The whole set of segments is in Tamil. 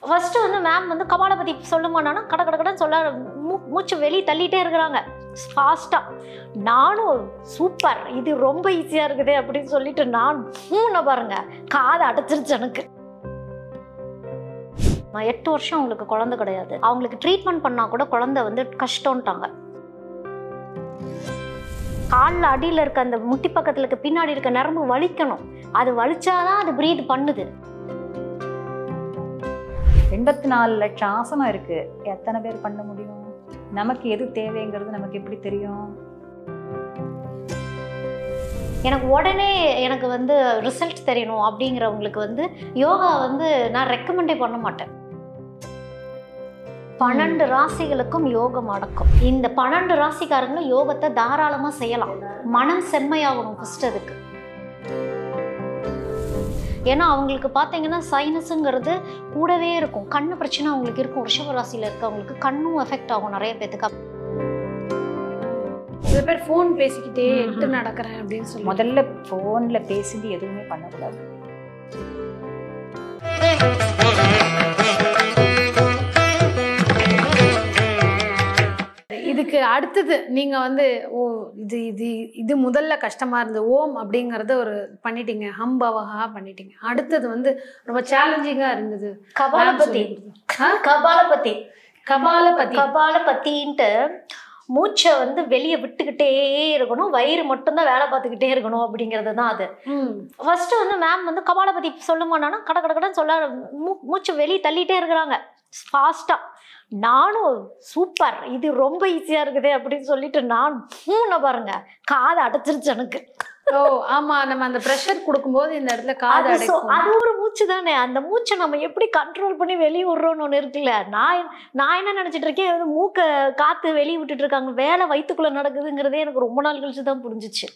ஃபர்ஸ்ட் வந்து மேம் வந்து கபாலபதி சொல்லுமானா கட கட கடன்னு சொல்ல மூச்சு வெளியே தள்ளிட்டே இருக்கிறாங்க ஃபாஸ்ட்டாக. நானும் சூப்பர், இது ரொம்ப ஈஸியாக இருக்குது அப்படின்னு சொல்லிட்டு நான் பாருங்க காதை அடைச்சிருச்சு எனக்கு. 8 வருஷம் அவங்களுக்கு குழந்தை கிடையாது. அவங்களுக்கு ட்ரீட்மெண்ட் பண்ணால் கூட குழந்தை வந்து கஷ்டம்ட்டாங்க. காலில் அடியில் இருக்க அந்த முட்டி பக்கத்தில் இருக்க பின்னாடி இருக்க நரம்பு வலிக்கணும். அது வலிச்சாதான் அது பிரீத் பண்ணுது. 84 லட்சம் ஆசனம் இருக்கு. எத்தனை பேர் பண்ண முடியும்? நமக்கு எது தேவைங்கிறது நமக்கு எப்படி தெரியும்? எனக்கு உடனே எனக்கு வந்து ரிசல்ட் தெரியணும் அப்படிங்கிறவங்களுக்கு வந்து யோகா வந்து நான் ரெக்கமெண்டே பண்ண மாட்டேன். 12 ராசிகளுக்கும் யோகம் அடக்கும். இந்த 12 ராசிக்காரங்களும் யோகத்தை தாராளமாக செய்யலாம். மனம் செம்மையாகணும் ஃபர்ஸ்ட் அதுக்கு. ஏன்னா அவங்களுக்கு பார்த்தீங்கன்னா சைனஸுங்கிறது கூடவே இருக்கும். கண்ணு பிரச்சனை அவங்களுக்கு இருக்கும். ரிஷப ராசியில் இருக்கவங்களுக்கு கண்ணும் எஃபெக்ட் ஆகும் நிறைய பேத்துக்கு. சில பேர் ஃபோன் பேசிக்கிட்டே எட்டு நடக்கிறேன் அப்படின்னு சொல்லி முதல்ல ஃபோன்ல பேசிட்டு எதுவுமே பண்ணக்கூடாது. இதுக்கு அடுத்தது நீங்க வந்து இது இது இது முதல்ல கஷ்டமா இருந்தது. ஓம் அப்படிங்கறத ஒரு பண்ணிட்டீங்க, ஹம்பவகா பண்ணிட்டீங்க. அடுத்தது வந்து ரொம்ப சேலஞ்சிங்கா இருந்தது கபாலபதி. கபாலபதி கபாலபதி கபாலபதின்ட்டு மூச்சை வந்து வெளியே விட்டுக்கிட்டே இருக்கணும், வயிறு மட்டும்தான் வேலை பார்த்துக்கிட்டே இருக்கணும் அப்படிங்கிறது தான் அது. ஃபர்ஸ்ட் வந்து மேம் வந்து கபாலபதி சொல்லுமானா கட கட கடன்னு சொல்ல மூச்சு வெளியே தள்ளிட்டே இருக்கிறாங்க ஃபாஸ்டா. நானும் சூப்பர், இது ரொம்ப ஈஸியா இருக்குது அப்படின்னு சொல்லிட்டு நான் பாருங்க காதை அடைச்சிருச்சு எனக்கு. ஓ ஆமா, நம்ம அந்த ப்ரெஷர் கொடுக்கும்போது இந்த இடத்துல காது அடைக்கும். அது ஒரு மூச்சு தானே. அந்த மூச்சை நம்ம எப்படி கண்ட்ரோல் பண்ணி வெளியே விடுறோம்னு ஒன்று இருக்குல்ல. நான் என்ன நினைச்சிட்டு இருக்கேன், மூக்க காத்து வெளியே விட்டுட்டு இருக்காங்க, வேலை வயிற்றுக்குள்ள நடக்குதுங்கிறதே எனக்கு ரொம்ப நாள் கழிச்சு தான் புரிஞ்சிச்சு.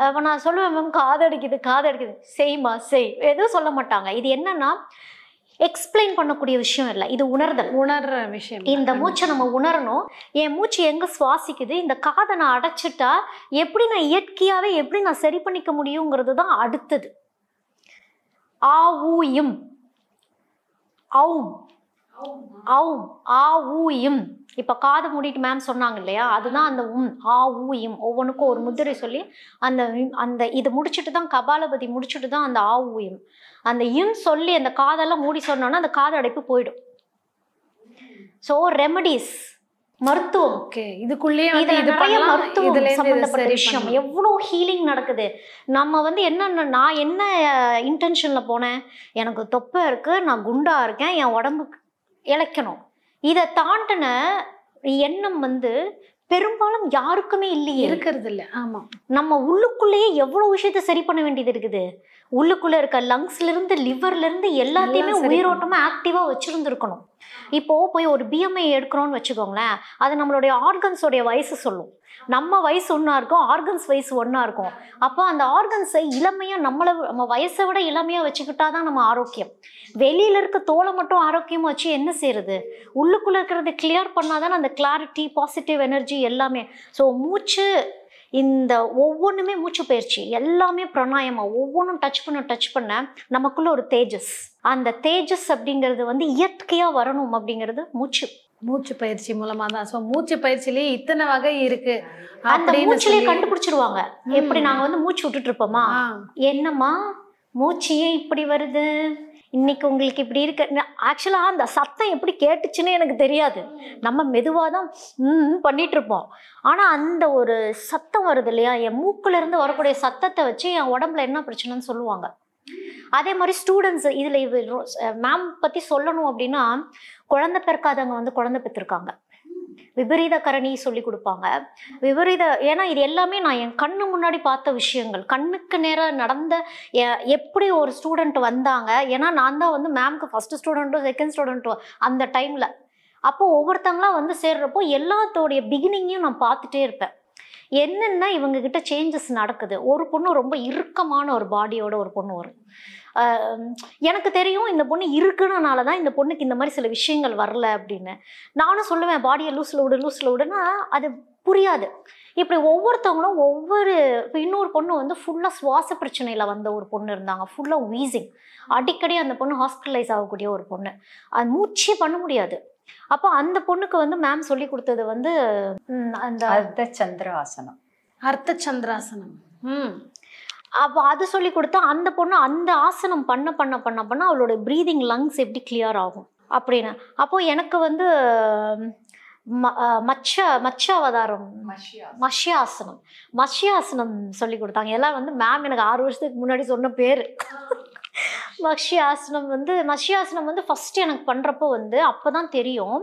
அப்போ நான் சொல்லுவேன் மேம் காது அடிக்குது செய்மா செய், எதுவும் சொல்ல மாட்டாங்க. இது என்னன்னா எக்ஸ்பிளைன் பண்ணக்கூடிய விஷயம் இல்லை, இது உணர்ற விஷயம். இந்த மூச்சை நம்ம உணரணும். என் மூச்சு எங்க சுவாசிக்குது, இந்த காதை நான் அடைச்சிட்டா எப்படி நான் இயற்கையாவே எப்படி நான் சரி பண்ணிக்க முடியுங்கிறது தான் அடுத்தது. ஆ ஊ இம் அவும் அவும் ஆ ஊ இம். இப்போ காது மூடிட்டு மேம் சொன்னாங்க இல்லையா, அதுதான் அந்த ஆ ஊ இம். ஒவ்வொன்றுக்கும் ஒரு முதிரை சொல்லி அந்த அந்த இது முடிச்சுட்டு தான் கபாலபதி முடிச்சுட்டு தான் அந்த ஆ ஊ இம். அந்த இம் சொல்லி அந்த காதெல்லாம் மூடி சொன்னோன்னா அந்த காது அடைப்பு போயிடும். ஸோ ரெமடிஸ் மருத்துவம் இதுக்குள்ளேயே நிறைய மருத்துவம் சம்பந்தப்பட்ட விஷயம். எவ்வளோ ஹீலிங் நடக்குது. நம்ம வந்து என்னென்ன நான் என்ன இன்டென்ஷன்ல போனேன், எனக்கு தொப்பை இருக்கு, நான் குண்டா இருக்கேன், என் உடம்புக்கு இழைக்கணும், இதை தாண்டின எண்ணம் வந்து பெரும்பாலும் யாருக்குமே இல்லையே, இருக்கிறது இல்லை. ஆமா, நம்ம உள்ளுக்குள்ளேயே எவ்வளவு விஷயத்த சரி பண்ண வேண்டியது இருக்குது. உள்ளுக்குள்ள இருக்க லங்ஸ்ல இருந்து லிவர்ல இருந்து எல்லாத்தையுமே உயிரோட்டமா ஆக்டிவா வச்சிருந்துருக்கணும். இப்போ போய் ஒரு பிஎம்ஐ எடுக்கிறோம்னு வச்சுக்கோங்களேன், அது நம்மளுடைய ஆர்கன்ஸோடைய வயசு சொல்லும். நம்ம வயசு ஒன்றா இருக்கும், ஆர்கன்ஸ் வயசு ஒன்றா இருக்கும். அப்போ அந்த ஆர்கன்ஸை இளமையாக நம்ம வயசை விட இளமையாக வச்சுக்கிட்டா தான் நம்ம ஆரோக்கியம். வெளியில் இருக்க தோலை மட்டும் ஆரோக்கியமாக வச்சு என்ன செய்யறது, உள்ளுக்குள்ளே இருக்கிறத கிளியர் பண்ணாதான் அந்த கிளாரிட்டி, பாசிட்டிவ் எனர்ஜி எல்லாமே. ஸோ மூச்சு, இந்த ஒவ்வொன்றுமே மூச்சு பயிற்சி, எல்லாமே பிராணாயாமம், ஒவ்வொன்றும் டச் பண்ண நமக்குள்ள ஒரு தேஜஸ். அந்த தேஜஸ் அப்படிங்கிறது வந்து இயற்கையாக வரணும் அப்படிங்கிறது மூச்சு பயிற்சி மூலமா தான். ஸோ மூச்சு பயிற்சிலேயே இத்தனை வகை இருக்கு. அந்த மூச்சிலேயே கண்டுபிடிச்சிருவாங்க. எப்படி நாங்க வந்து மூச்சு விட்டுட்டு இருப்போமா, என்னம்மா மூச்சியே இப்படி வருது, இன்னைக்கு உங்களுக்கு இப்படி இருக்கு. ஆக்சுவலா அந்த சத்தம் எப்படி கேட்டுச்சுன்னு எனக்கு தெரியாது. நம்ம மெதுவாக தான் பண்ணிட்டு இருப்போம். ஆனா அந்த ஒரு சத்தம் வருது இல்லையா, என் மூக்குல இருந்து வரக்கூடிய சத்தத்தை வச்சு என் உடம்புல என்ன பிரச்சனைன்னு சொல்லுவாங்க. அதே மாதிரி ஸ்டூடெண்ட்ஸ் இதில் மேம் பற்றி சொல்லணும் அப்படின்னா, குழந்தை பிறக்காதவங்க வந்து குழந்தை பெற்றிருக்காங்க, விபரீத கரணி சொல்லி கொடுப்பாங்க. ஏன்னா இது எல்லாமே நான் என் கண்ணு முன்னாடி பார்த்த விஷயங்கள், கண்ணுக்கு நேரம் நடந்த. எப்படி ஒரு ஸ்டூடெண்ட் வந்தாங்க, ஏன்னா நான் தான் வந்து மேம்க்கு ஃபர்ஸ்ட் ஸ்டூடெண்ட்டோ செகண்ட் ஸ்டூடெண்ட்டோ அந்த டைமில். அப்போ ஒவ்வொருத்தங்களாம் வந்து சேர்றப்போ எல்லாத்தோடைய பிகினிங்கையும் நான் பார்த்துட்டே இருப்பேன். என்னென்னா இவங்ககிட்ட சேஞ்சஸ் நடக்குது. ஒரு பொண்ணு ரொம்ப இறுக்கமான ஒரு பாடியோட ஒரு பொண்ணு வரும். எனக்கு தெரியும் இந்த பொண்ணு இருக்குனால தான் இந்த பொண்ணுக்கு இந்த மாதிரி சில விஷயங்கள் வரல அப்படின்னு. நானும் சொல்லுவேன் பாடியை லூஸில் விடுன்னா அது புரியாது. இப்படி ஒவ்வொருத்தவங்களும் இப்போ இன்னொரு பொண்ணு வந்து ஃபுல்லாக சுவாச பிரச்சனையில் வந்த ஒரு பொண்ணு இருந்தாங்க. ஃபுல்லாக வீசிங், அடிக்கடி அந்த பொண்ணு ஹாஸ்பிட்டலைஸ் ஆகக்கூடிய ஒரு பொண்ணு. அது மூச்சே பண்ண முடியாது. அப்போ அந்த பொண்ணுக்கு வந்து மேம் சொல்லி கொடுத்தது வந்து அந்த அர்த்த சந்திராசனம். அர்த்த சந்திராசனம். அப்போ அது சொல்லி கொடுத்தா அந்த பொண்ணு அந்த ஆசனம் பண்ண பண்ண பண்ண பண்ண அவளோட ப்ரீதிங் லங்ஸ் எப்படி கிளியர் ஆகும் அப்படின்னு. அப்போது எனக்கு வந்து மச்சாவதாரம் மஷ்யாசனம் சொல்லி கொடுத்தாங்க. எல்லாம் வந்து மேம் எனக்கு 6 வருஷத்துக்கு முன்னாடி சொன்ன பேர். மஷ்யாசனம் வந்து ஃபஸ்ட்டு எனக்கு பண்ணுறப்போ வந்து அப்போ தான் தெரியும்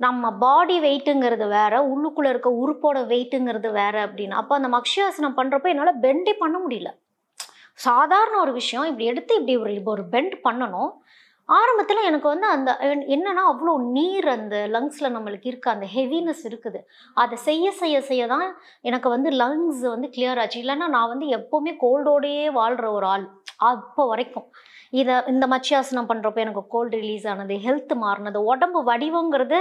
நம்ம பாடி வெயிட்டுங்கிறது வேற, உள்ளுக்குள்ளே இருக்க உறுப்போட வெயிட்டுங்கிறது வேற அப்படின்னு. அப்போ அந்த மக்ஷியாசனம் பண்ணுறப்போ என்னால் பெண்டே பண்ண முடியல. சாதாரண ஒரு விஷயம் இப்படி எடுத்து இப்படி ஒரு பெண்ட் பண்ணணும். ஆரம்பத்தில் எனக்கு வந்து அந்த என்னன்னா அவ்வளோ நீர் அந்த லங்ஸில் நம்மளுக்கு இருக்க அந்த ஹெவினஸ் இருக்குது. அதை செய்ய தான் எனக்கு வந்து லங்ஸ் வந்து கிளியர் ஆச்சு. இல்லைன்னா நான் வந்து எப்போவுமே கோல்டோடையே வாழ்கிற ஒரு ஆள் அப்போ வரைக்கும். இந்த மச்சியாசனம் பண்ணுறப்போ எனக்கு கோல்டு ரிலீஸ் ஆனது, ஹெல்த் மாறினது, உடம்பு வடிவங்கிறது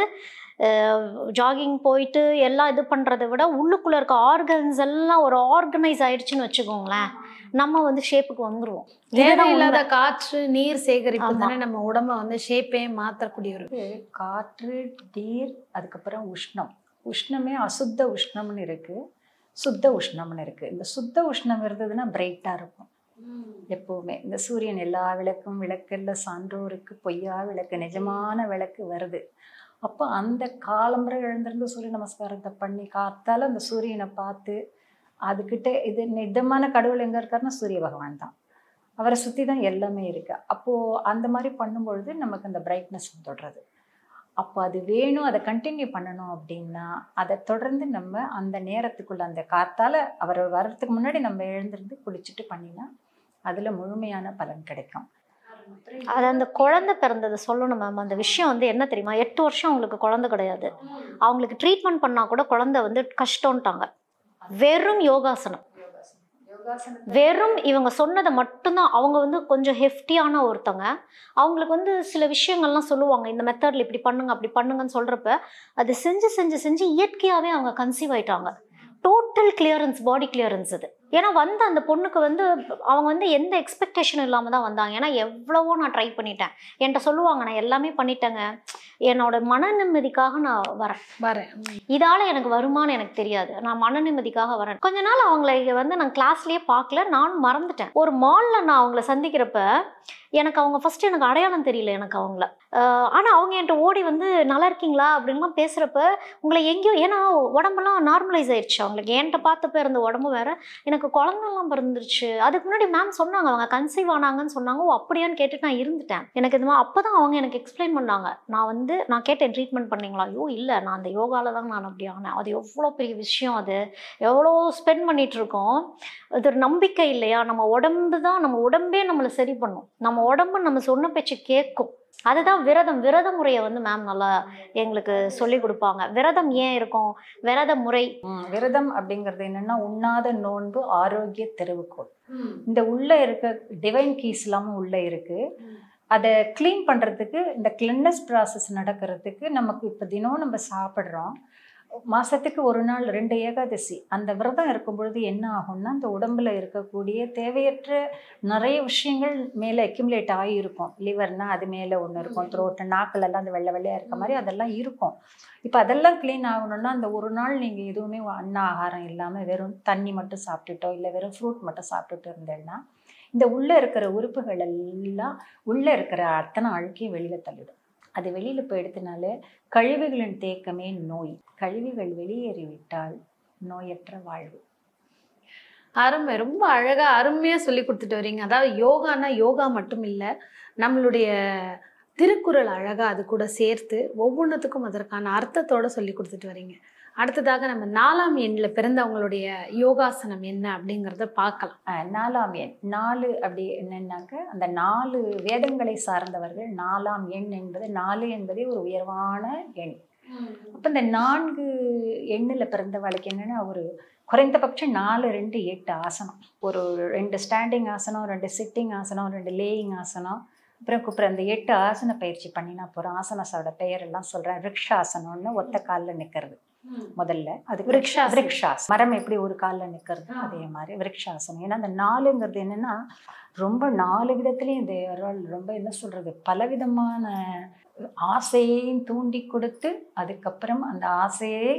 ஜாகிங் போயிட்டு எல்லாம் இது பண்ணுறதை விட உள்ளுக்குள்ளே இருக்க ஆர்கன்ஸ் எல்லாம் ஒரு ஆர்கனைஸ் ஆயிடுச்சுன்னு வச்சுக்கோங்களேன், நம்ம வந்து ஷேப்புக்கு வந்துடுவோம். இல்லாத காற்று நீர் சேகரிப்பு தானே நம்ம உடம்ப வந்து ஷேப்பே மாற்றக்கூடிய ஒரு காற்று, நீர், அதுக்கப்புறம் உஷ்ணம். உஷ்ணமே அசுத்த உஷ்ணம்னு இருக்கு, சுத்த உஷ்ணம்னு இருக்கு. இந்த சுத்த உஷ்ணம் இருந்ததுன்னா பிரைட்டாக இருக்கும் எப்பவுமே. இந்த சூரியன் எல்லா விளக்கும் விளக்கல்ல சான்றோருக்கு பொய்யா விளக்கு நிஜமான விளக்கு வருது. அப்போ அந்த காலம்பரை எழுந்திருந்து சூரிய நமஸ்காரத்தை பண்ணி காத்தால அந்த சூரியனை பார்த்து அதுக்கிட்ட இது நிஜமான கடவுள் எங்கே இருக்காருன்னா சூரிய பகவான் தான். அவரை சுற்றி தான் எல்லாமே இருக்கு. அப்போது அந்த மாதிரி பண்ணும்பொழுது நமக்கு அந்த பிரைட்னஸ் தொடருது. அப்போ அது வேணும், அதை கண்டினியூ பண்ணணும் அப்படின்னா அதை தொடர்ந்து நம்ம அந்த நேரத்துக்குள்ள அந்த காத்தால அவர் வர்றதுக்கு முன்னாடி நம்ம எழுந்திருந்து குளிச்சுட்டு பண்ணினா அதில் முழுமையான பலன் கிடைக்கும். அது அந்த குழந்தை பிறந்தது சொல்லணும் மேம். அந்த விஷயம் வந்து என்ன தெரியுமா, 8 வருஷம் அவங்களுக்கு குழந்தை கிடையாது. அவங்களுக்கு ட்ரீட்மெண்ட் பண்ணால் கூட குழந்தை வந்து கஷ்டம்ட்டாங்க. வெறும் யோகாசனம், வெறும் இவங்க சொன்னதை மட்டும்தான். அவங்க வந்து கொஞ்சம் ஹெஃப்டியான ஒருத்தங்க. அவங்களுக்கு வந்து சில விஷயங்கள்லாம் சொல்லுவாங்க, இந்த மெத்தடில் இப்படி பண்ணுங்க அப்படி பண்ணுங்கன்னு சொல்கிறப்ப அது செஞ்சு இயற்கையாகவே அவங்க கன்சீவ் ஆயிட்டாங்க. டோட்டல் கிளியரன்ஸ், பாடி கிளியரன்ஸ் அது. ஏன்னா வந்து அந்த பொண்ணுக்கு வந்து அவங்க வந்து எந்த எக்ஸ்பெக்டேஷனும் இல்லாமல் தான் வந்தாங்க. ஏன்னா எவ்வளவோ நான் ட்ரை பண்ணிட்டேன். என்கிட்ட சொல்லுவாங்க நான் எல்லாமே பண்ணிட்டேங்க, என்னோட மன நிம்மதிக்காக நான் வரேன். இதால் எனக்கு வருமானு எனக்கு தெரியாது, நான் மன நிம்மதிக்காக வரேன். கொஞ்ச நாள் அவங்களை வந்து நான் கிளாஸ்லேயே பார்க்கல, நானும் மறந்துட்டேன். ஒரு மாலில் நான் அவங்கள சந்திக்கிறப்ப எனக்கு அவங்க ஃபஸ்ட்டு எனக்கு அடையாளம் தெரியல எனக்கு அவங்கள. ஆனால் அவங்க என்கிட்ட ஓடி வந்து நல்லா இருக்கீங்களா அப்படின்லாம் பேசுகிறப்ப உங்களை எங்கேயோ, ஏன்னா உடம்பெல்லாம் நார்மலைஸ் ஆயிடுச்சு அவங்களுக்கு. என்கிட்ட பார்த்தப்ப இருந்த உடம்பு வேறு, எனக்கு குழந்தெல்லாம் பிறந்துருச்சு. அதுக்கு முன்னாடி மேம் சொன்னாங்க அவங்க கன்சீவ் ஆனாங்கன்னு சொன்னாங்க. ஓ அப்படியான்னு கேட்டுட்டு நான் இருந்துட்டேன். எனக்கு இது அப்போ தான் அவங்க எனக்கு எக்ஸ்பிளைன் பண்ணாங்க. நான் கேட்டேன் ட்ரீட்மெண்ட் பண்ணீங்களா? ஐயோ இல்லை, நான் அந்த யோகாவில் தான் நான் அப்படி ஆனேன். அது எவ்வளோ பெரிய விஷயம், அது எவ்வளோ ஸ்பெண்ட் பண்ணிகிட்ருக்கோம். அது ஒரு நம்பிக்கை இல்லையா? நம்ம உடம்பே நம்மளை சரி பண்ணும், நம்ம உடம்பு நம்ம சொன்ன பேச்சு கேட்கும். அதுதான் விரத முறையை வந்து மேம் நல்லா எங்களுக்கு சொல்லி கொடுப்பாங்க. விரதம் ஏன் இருக்கும், விரத முறை. விரதம் அப்படிங்கிறது என்னன்னா உண்ணாத நோன்பு ஆரோக்கிய தெருவுக்கோள். இந்த உள்ள இருக்க டிவைன் கீஸ் எல்லாமும் உள்ள இருக்கு. அதை கிளீன் பண்றதுக்கு, இந்த கிளீன்னஸ் ப்ராசஸ் நடக்கிறதுக்கு நமக்கு இப்போ தினம் நம்ம சாப்பிட்றோம். மாதத்துக்கு 1 நாள் 2 ஏகாதசி அந்த விரதம் இருக்கும் பொழுது என்ன ஆகும்னா அந்த உடம்புல இருக்கக்கூடிய தேவையற்ற நிறைய விஷயங்கள் மேலே அக்யூமுலேட் ஆகியிருக்கும். லிவர்னா அது மேலே ஒன்று இருக்கும், த்ரோட்டு நாக்கிலெல்லாம் அந்த வெள்ளை வெள்ளையாக இருக்க மாதிரி அதெல்லாம் இருக்கும். இப்போ அதெல்லாம் க்ளீன் ஆகணும்னா அந்த 1 நாள் நீங்கள் எதுவுமே ஆகாரம் இல்லாமல் வெறும் தண்ணி மட்டும் சாப்பிட்டுட்டோ இல்லை வெறும் ஃப்ரூட் மட்டும் சாப்பிட்டுட்டு இருந்தேன்னா இந்த உள்ளே இருக்கிற உறுப்புகள் எல்லாம் உள்ளே இருக்கிற அத்தனை அழுக்கையும் வெளியில் தள்ளிடும். அது வெளியில் போயிடுறதுனால கழிவுகளின் தேக்கமே நோய். கழிவுகள் வெளியேறிவிட்டால் நோயற்ற வாழ்வு. அருமை, ரொம்ப அழகா அருமையா சொல்லி கொடுத்துட்டு வரீங்க. அதாவது யோகானா யோகா மட்டும் இல்லை, நம்மளுடைய திருக்குறள் அழகா அது கூட சேர்த்து ஒவ்வொன்றுத்துக்கும் அதற்கான அர்த்தத்தோட சொல்லி கொடுத்துட்டு வரீங்க. அடுத்ததாக நம்ம 4ஆம் எண்ணில் பிறந்தவங்களுடைய யோகாசனம் என்ன அப்படிங்கிறத பார்க்கலாம். 4ஆம் எண் 4 அப்படி என்னன்னாக்க அந்த 4 வேதங்களை சார்ந்தவர்கள். 4ஆம் எண் என்பது 4 என்பதே ஒரு உயர்வான எண். அப்போ இந்த 4 எண்ணில் பிறந்தவளுக்கு என்னென்னா ஒரு குறைந்தபட்சம் 4, 2, 8 ஆசனம். ஒரு 2 ஸ்டாண்டிங் ஆசனம், 2 சிட்டிங் ஆசனம், 2 லேயிங் ஆசனம், அப்புறம் அந்த 8 ஆசன பயிற்சி பண்ணினா போகிறோம். ஆசனஸோட பெயரெல்லாம் சொல்கிறேன். ரிக்ஷாசனம்னு ஒத்த காலில் நிற்கிறது. முதல்ல. அது விருக்ஷாசனம். விருக்ஷாசனம். மரம் எப்படி ஒரு காலில் நிற்கிறது அதே மாதிரி விருக்ஷாசனம். ஏன்னா அந்த 4ங்கிறது என்னன்னா ரொம்ப 4 விதத்துலையும் ரொம்ப என்ன சொல்றது பலவிதமான ஆசையையும் தூண்டி கொடுத்து அதுக்கப்புறம் அந்த ஆசையை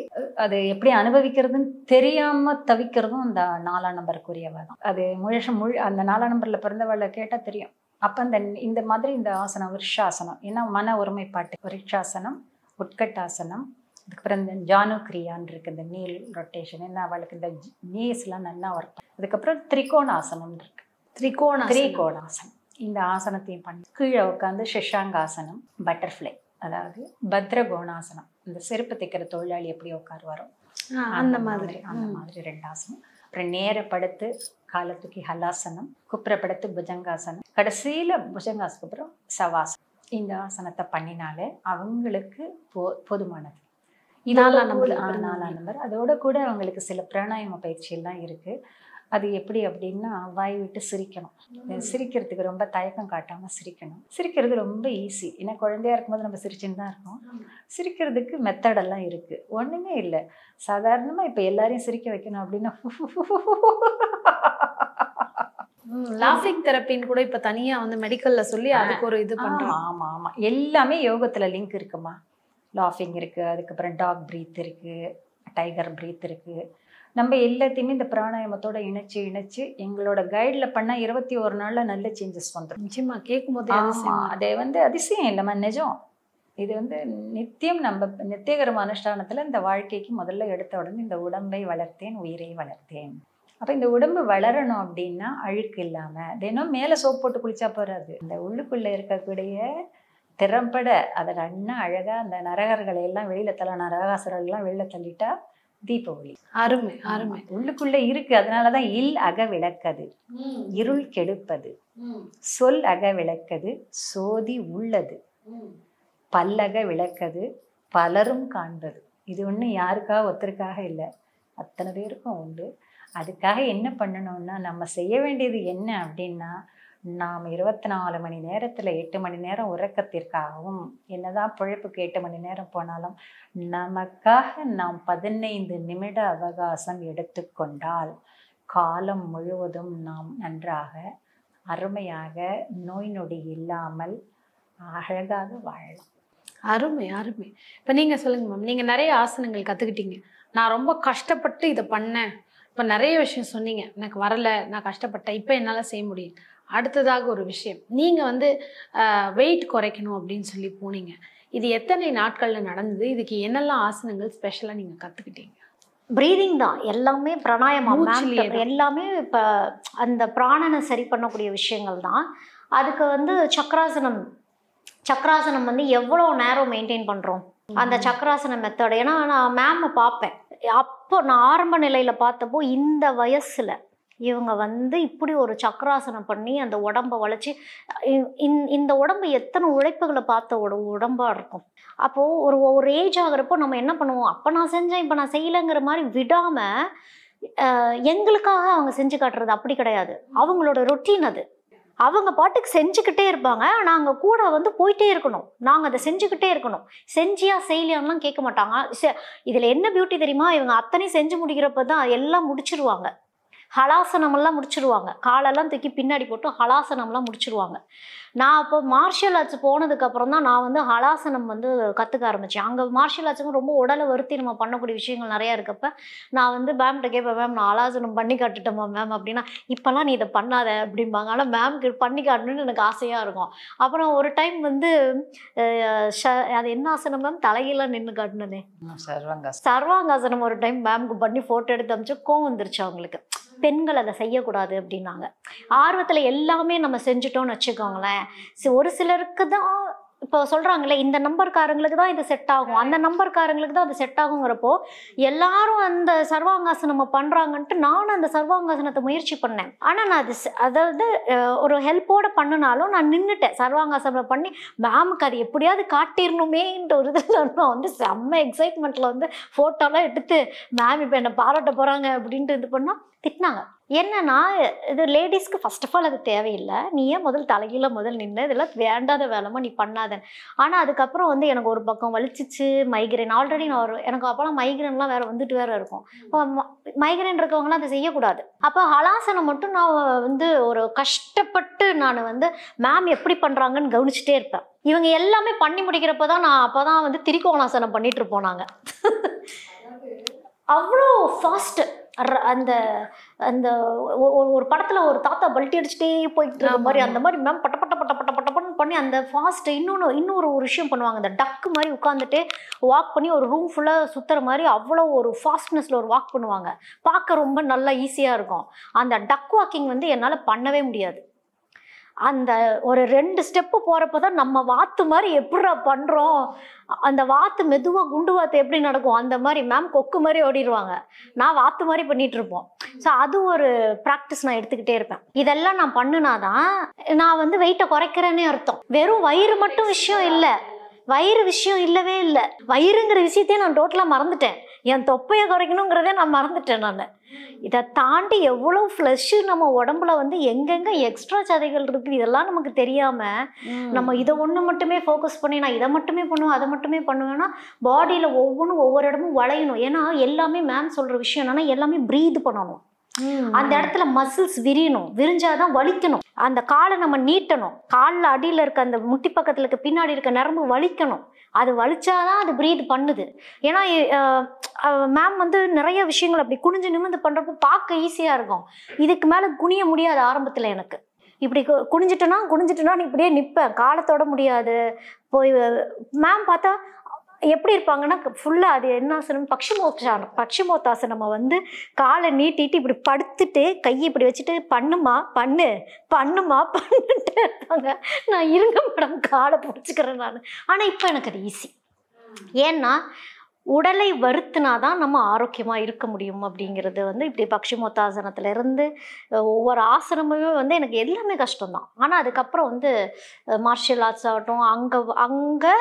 அது எப்படி அனுபவிக்கிறதுன்னு தெரியாம தவிக்கிறதும் அந்த 4ஆம் நம்பருக்குரியவ தான். அது அந்த 4ஆம் நம்பர்ல பிறந்தவளை கேட்டா தெரியும். அப்ப இந்த மாதிரி இந்த ஆசனம் விருக்ஷாசனம். ஏன்னா மன ஒருமைப்பாட்டு விருக்ஷாசனம், உட்கட்டாசனம், அதுக்கப்புறம் இந்த ஜானுக்ரியான் இருக்கு, இந்த நீல் ரொட்டேஷன். என்ன அவளுக்கு இந்த நீஸ்லாம் நல்லா ஒர்க். அதுக்கப்புறம் திரிகோணாசனம் இருக்கு. திரிகோணாசனம். இந்த ஆசனத்தையும் பண்ணி கீழே உட்காந்து ஷஷாங்காசனம், பட்டர்ஃப்ளை, அதாவது பத்ரகோணாசனம். இந்த செருப்பு தைக்கிற தொழிலாளி எப்படி உட்காருவாரோ அந்த மாதிரி 2 ஆசனம். அப்புறம் நேர படுத்து காலை தூக்கி ஹலாசனம், குப்புற படுத்து புஜங்காசனம், கடைசியில புஜங்காசனுக்கு அப்புறம் சவாசனம். இந்த ஆசனத்தை பண்ணினாலே அவங்களுக்கு போதுமானது. 4ஆம் நம்பர். அதோட கூட அவங்களுக்கு சில பிராணாயாம பயிற்சியெல்லாம் இருக்கு. அது எப்படி அப்படின்னா வாய் விட்டு சிரிக்கணும். சிரிக்கிறதுக்கு ரொம்ப தயக்கம் காட்டாம சிரிக்கணும். சிரிக்கிறது ரொம்ப ஈஸி. ஏன்னா குழந்தையா இருக்கும்போது நம்ம சிரிச்சுன்னு தான் இருக்கோம். சிரிக்கிறதுக்கு மெத்தடெல்லாம் இருக்கு. ஒண்ணுமே இல்லை. சாதாரணமா இப்ப எல்லாரையும் சிரிக்க வைக்கணும் அப்படின்னா லாஃபிங் தெரப்பின்னு கூட இப்ப தனியா வந்து மெடிக்கல்ல சொல்லி அதுக்கு ஒரு இது பண்றோம். ஆமா ஆமா, எல்லாமே யோகத்துல லிங்க் இருக்குமா. லாஃபிங் இருக்கு, அதுக்கப்புறம் டாக் பிரீத் இருக்கு, டைகர் பிரீத் இருக்கு. நம்ம எல்லாத்தையுமே இந்த பிராணாயாமத்தோட இணைச்சு எங்களோட கைட்ல பண்ணா 21 நாள்ல நல்ல சேஞ்சஸ் வந்துடும். நிச்சயமா கேட்கும் போதே அதே அதிசயம் இல்லைம்மா, நிஜம். இது நித்தியம் நம்ம நித்தியகரமான அனுஷ்டானத்துல இந்த வாழ்க்கைக்கு முதல்ல எடுத்த உடனே இந்த உடம்பை வளர்த்தேன் உயிரை வளர்த்தேன். அப்ப இந்த உடம்பு வளரணும் அப்படின்னா அழுக்கு இல்லாம தினம் மேல சோப் போட்டு குளிச்சா போறாது. இந்த உள்ளுக்குள்ள இருக்கக்கூடிய திறம்பட அதை அண்ணா அழகா அந்த நரகர்களை எல்லாம் வெளியில நரகாசுரர்கள் எல்லாம் வெளியில தள்ளிட்டா தீப ஒளி. அருமை அருமை. உள்ளுக்குள்ள இருக்கு. அதனாலதான் இல் அக விளக்கது, இருள் கெடுப்பது, சொல் அக விளக்கது, சோதி உள்ளது, பல்லக விளக்கது, பலரும் காண்பது. இது ஒண்ணு யாருக்காக ஒருத்தருக்காக இல்லை, அத்தனை பேருக்கும் உண்டு. அதுக்காக என்ன பண்ணணும்னா நம்ம செய்ய வேண்டியது என்ன அப்படின்னா நாம் 24 மணி நேரத்துல 8 மணி நேரம் உறக்கத்திற்காகவும் என்னதான் பிழைப்புக்கு 8 மணி நேரம் போனாலும் நமக்காக நாம் 15 நிமிட அவகாசம் எடுத்துக்கொண்டால் காலம் முழுவதும் நாம் நன்றாக அருமையாக நோய் நொடி இல்லாமல் அழகாக வாழலாம். அருமை அருமை. இப்போ நீங்க சொல்லுங்க மேம், நீங்க நிறைய ஆசனங்கள் கத்துக்கிட்டீங்க. நான் ரொம்ப கஷ்டப்பட்டு இதை பண்ணேன். இப்போ நிறைய விஷயம் சொன்னீங்க, எனக்கு வரல, நான் கஷ்டப்பட்டேன், இப்போ என்னால் செய்ய முடியும். அடுத்ததாக ஒரு விஷயம், நீங்கள் வெயிட் குறைக்கணும் அப்படின்னு சொல்லி போனீங்க. இது எத்தனை நாட்களில் நடந்தது? இதுக்கு என்னெல்லாம் ஆசனங்கள் ஸ்பெஷலாக நீங்கள் கற்றுக்கிட்டீங்க? ப்ரீதிங் தான் எல்லாமே, பிராணாயாமம் எல்லாமே. இப்போ அந்த பிராணனை சரி பண்ணக்கூடிய விஷயங்கள் தான். அதுக்கு சக்கராசனம் எவ்வளோ நேரம் மெயின்டைன் பண்ணுறோம் அந்த சக்கராசன மெத்தட். ஏன்னா நான் மேமை பார்ப்பேன். அப்போ நான் ஆரம்ப நிலையில் பார்த்தப்போ இந்த வயசில் இவங்க இப்படி ஒரு சக்கராசனம் பண்ணி அந்த உடம்பை வளைச்சி, இந்த உடம்பு எத்தனை உழைப்புகளை பார்த்த உடம்பா இருக்கும். அப்போது ஒரு ஏஜ் ஆகிறப்போ நம்ம என்ன பண்ணுவோம், அப்போ நான் செஞ்சேன் இப்போ நான் செய்யலைங்கிற மாதிரி விடாமல் எங்களுக்காக அவங்க செஞ்சு காட்டுறது அப்படி கிடையாது. அவங்களோட ரொட்டீன் அது. அவங்க பாட்டுக்கு செஞ்சுக்கிட்டே இருப்பாங்க, நாங்கள் கூட போயிட்டே இருக்கணும், நாங்கள் அதை செஞ்சுக்கிட்டே இருக்கணும். செஞ்சியா செய்யலையான்லாம் கேட்க மாட்டாங்க. இதில் என்ன பியூட்டி தெரியுமா, இவங்க அத்தனையும் செஞ்சு முடிக்கிறப்ப தான் எல்லாம் முடிச்சிருவாங்க. ஹலாசனமெல்லாம் முடிச்சிருவாங்க. காலெல்லாம் தூக்கி பின்னாடி போட்டு ஹலாசனம்லாம் முடிச்சிருவாங்க. நான் அப்போ மார்ஷியல் ஆர்ட்ஸ் போனதுக்கப்புறம் தான் நான் ஹலாசனம் கற்றுக்க ஆரம்பித்தேன். அங்கே மார்ஷியல் ஆர்ட்ஸுங்க ரொம்ப உடலை வருத்தி நம்ம பண்ணக்கூடிய விஷயங்கள் நிறையா இருக்கப்போ நான் மேம்கிட்ட கேட்பேன், மேம் நான் ஹலாசனம் பண்ணி காட்டுட்டோமா மேம் அப்படின்னா, இப்போல்லாம் நீ இதை பண்ணாத அப்படிம்பாங்க. ஆனால் மேம்க்கு பண்ணி காட்டணுன்னு எனக்கு ஆசையாக இருக்கும். அப்புறம் ஒரு டைம் அது என்ன ஆசனம் மேம், தலையெல்லாம் நின்று காட்டினதே சர்வாங்காசனம். ஒரு டைம் மேம்க்கு பண்ணி ஃபோட்டோ எடுத்து அமிச்சு கோவம் வந்துருச்சு அவங்களுக்கு. பெண்கள் அதை செய்யக்கூடாது அப்படின்னாங்க. ஆர்வத்தில் எல்லாமே நம்ம செஞ்சுட்டோம்னு வச்சுக்கோங்களேன். ஒரு சிலருக்கு தான் இப்போ சொல்கிறாங்களே, இந்த நம்பர்காரங்களுக்கு தான் இது செட் ஆகும், அந்த நம்பர்காரங்களுக்கு தான் அது செட் ஆகுங்கிறப்போ எல்லாரும் அந்த சர்வாங்காசனம் நம்ம பண்ணுறாங்கன்ட்டு நானும் அந்த சர்வாங்காசனத்தை முயற்சி பண்ணேன். ஆனால் நான் அதாவது ஒரு ஹெல்ப்போடு பண்ணினாலும் நான் நின்றுட்டேன். சர்வாங்காசனம் பண்ணி மேமுக்கு அது எப்படியாவது காட்டிடணுமேன்ற ஒரு இதில் நான் செம்ம எக்ஸைட்மெண்ட்டில் ஃபோட்டோலாம் எடுத்து மேம் இப்போ என்னை பாராட்ட போகிறாங்க அப்படின்ட்டு இது பண்ணால் திட்டினாங்க. என்னன்னா இது லேடிஸ்க்கு ஃபர்ஸ்ட் ஆஃப் ஆல் அது தேவையில்லை. நீ ஏன் தலைகீழ நின்று இதெல்லாம் வேண்டாத வேலைமா நீ பண்ணாத. ஆனால் அதுக்கப்புறம் வந்து எனக்கு ஒரு பக்கம் வலிச்சிச்சு, மைக்ரைன். ஆல்ரெடி நான் எனக்கு அப்போலாம் மைக்ரைன்லாம் வேற வந்துட்டு வேற இருக்கும். இப்போ மைக்ரைன் இருக்கவங்களாம் அதை செய்யக்கூடாது. அப்போ ஹலாசனம் மட்டும் நான் வந்து ஒரு கஷ்டப்பட்டு நான் வந்து மேம் எப்படி பண்ணுறாங்கன்னு கவனிச்சுட்டே இருப்பேன். இவங்க எல்லாமே பண்ணி முடிக்கிறப்ப தான் நான் அப்போ தான் வந்து திரிகோணாசனம் பண்ணிட்டு இருப்போம் நாங்கள். அவ்வளோ ஃபாஸ்ட்டு. அந்த அந்த ஒரு படத்தில் ஒரு தாத்தா பல்ட்டி அடிச்சுட்டே போயிட்டு இருக்க மாதிரி அந்த மாதிரி மேம் பட்ட பட்ட பட்ட பட்ட பட்டப்பன்னு பண்ணி அந்த ஃபாஸ்ட்டு. இன்னொரு விஷயம் பண்ணுவாங்க. அந்த டக்கு மாதிரி உட்காந்துட்டு வாக் பண்ணி ஒரு ரூம் ஃபுல்லாக சுற்றுற மாதிரி அவ்வளோ ஒரு ஃபாஸ்ட்னஸில் ஒரு வாக் பண்ணுவாங்க. பார்க்க ரொம்ப நல்லா ஈஸியாக இருக்கும். அந்த டக் வாக்கிங் வந்து என்னால் பண்ணவே முடியாது. அந்த ஒரு 2 ஸ்டெப்பு போகிறப்ப தான் நம்ம வாத்து மாதிரி எப்படிடா பண்ணுறோம், அந்த வாத்து மெதுவாக குண்டு வாத்து எப்படி நடக்கும் அந்த மாதிரி மேம் கொக்கு மாதிரி ஓடிடுவாங்க, நான் வாத்து மாதிரி பண்ணிட்டு இருப்போம். ஸோ அது ஒரு ப்ராக்டிஸ் நான் எடுத்துக்கிட்டே இருப்பேன். இதெல்லாம் நான் பண்ணுனாதான் நான் வந்து வெயிட்டை குறைக்கிறேன்னே அர்த்தம். வெறும் வயிறு மட்டும் விஷயம் இல்லை, வயிறு விஷயம் இல்லவே இல்லை. வயிறுங்கிற விஷயத்தையே நான் டோட்டலாக மறந்துட்டேன். என் தொப்பையை குறைக்கணுங்கிறதே நான் மறந்துட்டேன். நான் இதை தாண்டி எவ்வளோ ஃப்ளஷ்ஷு நம்ம உடம்புல வந்து எங்கெங்கே எக்ஸ்ட்ரா சதைகள் இருக்குது இதெல்லாம் நமக்கு தெரியாமல் நம்ம இதை ஒன்று மட்டுமே ஃபோக்கஸ் பண்ணி நான் இதை மட்டுமே பண்ணுவேன் அதை மட்டுமே பண்ணுவேன்னா பாடியில் ஒவ்வொன்றும் ஒவ்வொரு இடமும் வளையணும். ஏன்னா எல்லாமே மேம் சொல்கிற விஷயம் என்னன்னா எல்லாமே ப்ரீத் பண்ணணும். அந்த இடத்துல மசில்ஸ் விரியணும், விரிஞ்சாதான் வலிக்கணும். அந்த காலை நம்ம நீட்டணும், காலில் அடியில் இருக்க அந்த முட்டி பக்கத்தில் இருக்க பின்னாடி இருக்க நரம்பு வலிக்கணும். அது வலிச்சாதான் அது ப்ரீத் பண்ணுது. ஏன்னா மேம் வந்து நிறைய விஷயங்கள் அப்படி குனிஞ்சு நிமிர்ந்து பண்ணுறப்போ பார்க்க ஈஸியாக இருக்கும். இதுக்கு மேலே குனிய முடியாது ஆரம்பத்தில். எனக்கு இப்படி குனிஞ்சிட்டுனா நீ இப்படியே நிற்பேன், காலத்தோட முடியாது. போய் மேம் பார்த்தா எப்படி இருப்பாங்கன்னா ஃபுல்லாக அது என்ன ஆசனம் பக்ஷிமோத்தாசனம். நம்ம வந்து காலை நீட்டிட்டு இப்படி படுத்துட்டு கையை இப்படி வச்சுட்டு பண்ணுட்டு இருப்பாங்க. நான் இருங்க மேடம் காலை பிடிச்சிக்கிறேன் நான். ஆனால் இப்போ எனக்கு அது ஈஸி. ஏன்னா உடலை வருத்தினாதான் நம்ம ஆரோக்கியமாக இருக்க முடியும் அப்படிங்கிறது வந்து இப்படி பக்ஷிமோத்தாசனத்துலேருந்து ஒவ்வொரு ஆசனமுமே வந்து எனக்கு எல்லாமே கஷ்டம்தான். ஆனால் அதுக்கப்புறம் வந்து மார்ஷியல் ஆர்ட்ஸ் ஆகட்டும் அங்கே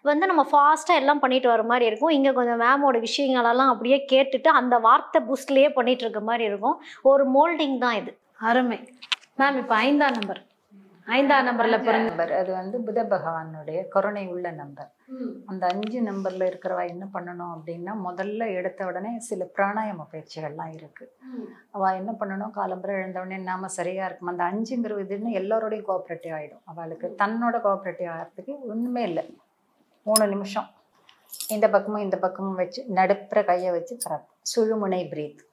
வந்து நம்ம ஃபாஸ்ட்டாக எல்லாம் பண்ணிட்டு வர மாதிரி இருக்கும். இங்கே கொஞ்சம் மேமோட விஷயங்களெல்லாம் அப்படியே கேட்டுட்டு அந்த வார்த்தை பூஸ்ட்லேயே பண்ணிட்டு இருக்க மாதிரி இருக்கும். ஒரு மோல்டிங் தான் இது. அருமை மேம். இப்போ 5ஆம் நம்பர் 5ஆம் நம்பர்ல நம்பர் அது வந்து புத பகவானுடைய கருணை உள்ள நம்பர். அந்த 5 நம்பர்ல இருக்கிறவா என்ன பண்ணணும் அப்படின்னா முதல்ல எடுத்த உடனே சில பிராணாயாம பயிற்சிகள்லாம் இருக்கு. அவ என்ன பண்ணணும், காலம்புரை எழுந்த உடனே நாம சரியா இருக்கும். அந்த 5ங்கிற இதுன்னு எல்லாரோடையும் கோஆப்ரேட்டிவ் ஆகிடும். அவளுக்கு தன்னோட கோஆப்ரேட்டிவ் ஆகிறதுக்கு ஒன்றுமே இல்லை. 3 நிமிஷம் இந்த பக்கமும் வச்சு நடுப்புற கையை வச்சு சுழுமுனை பிரீத்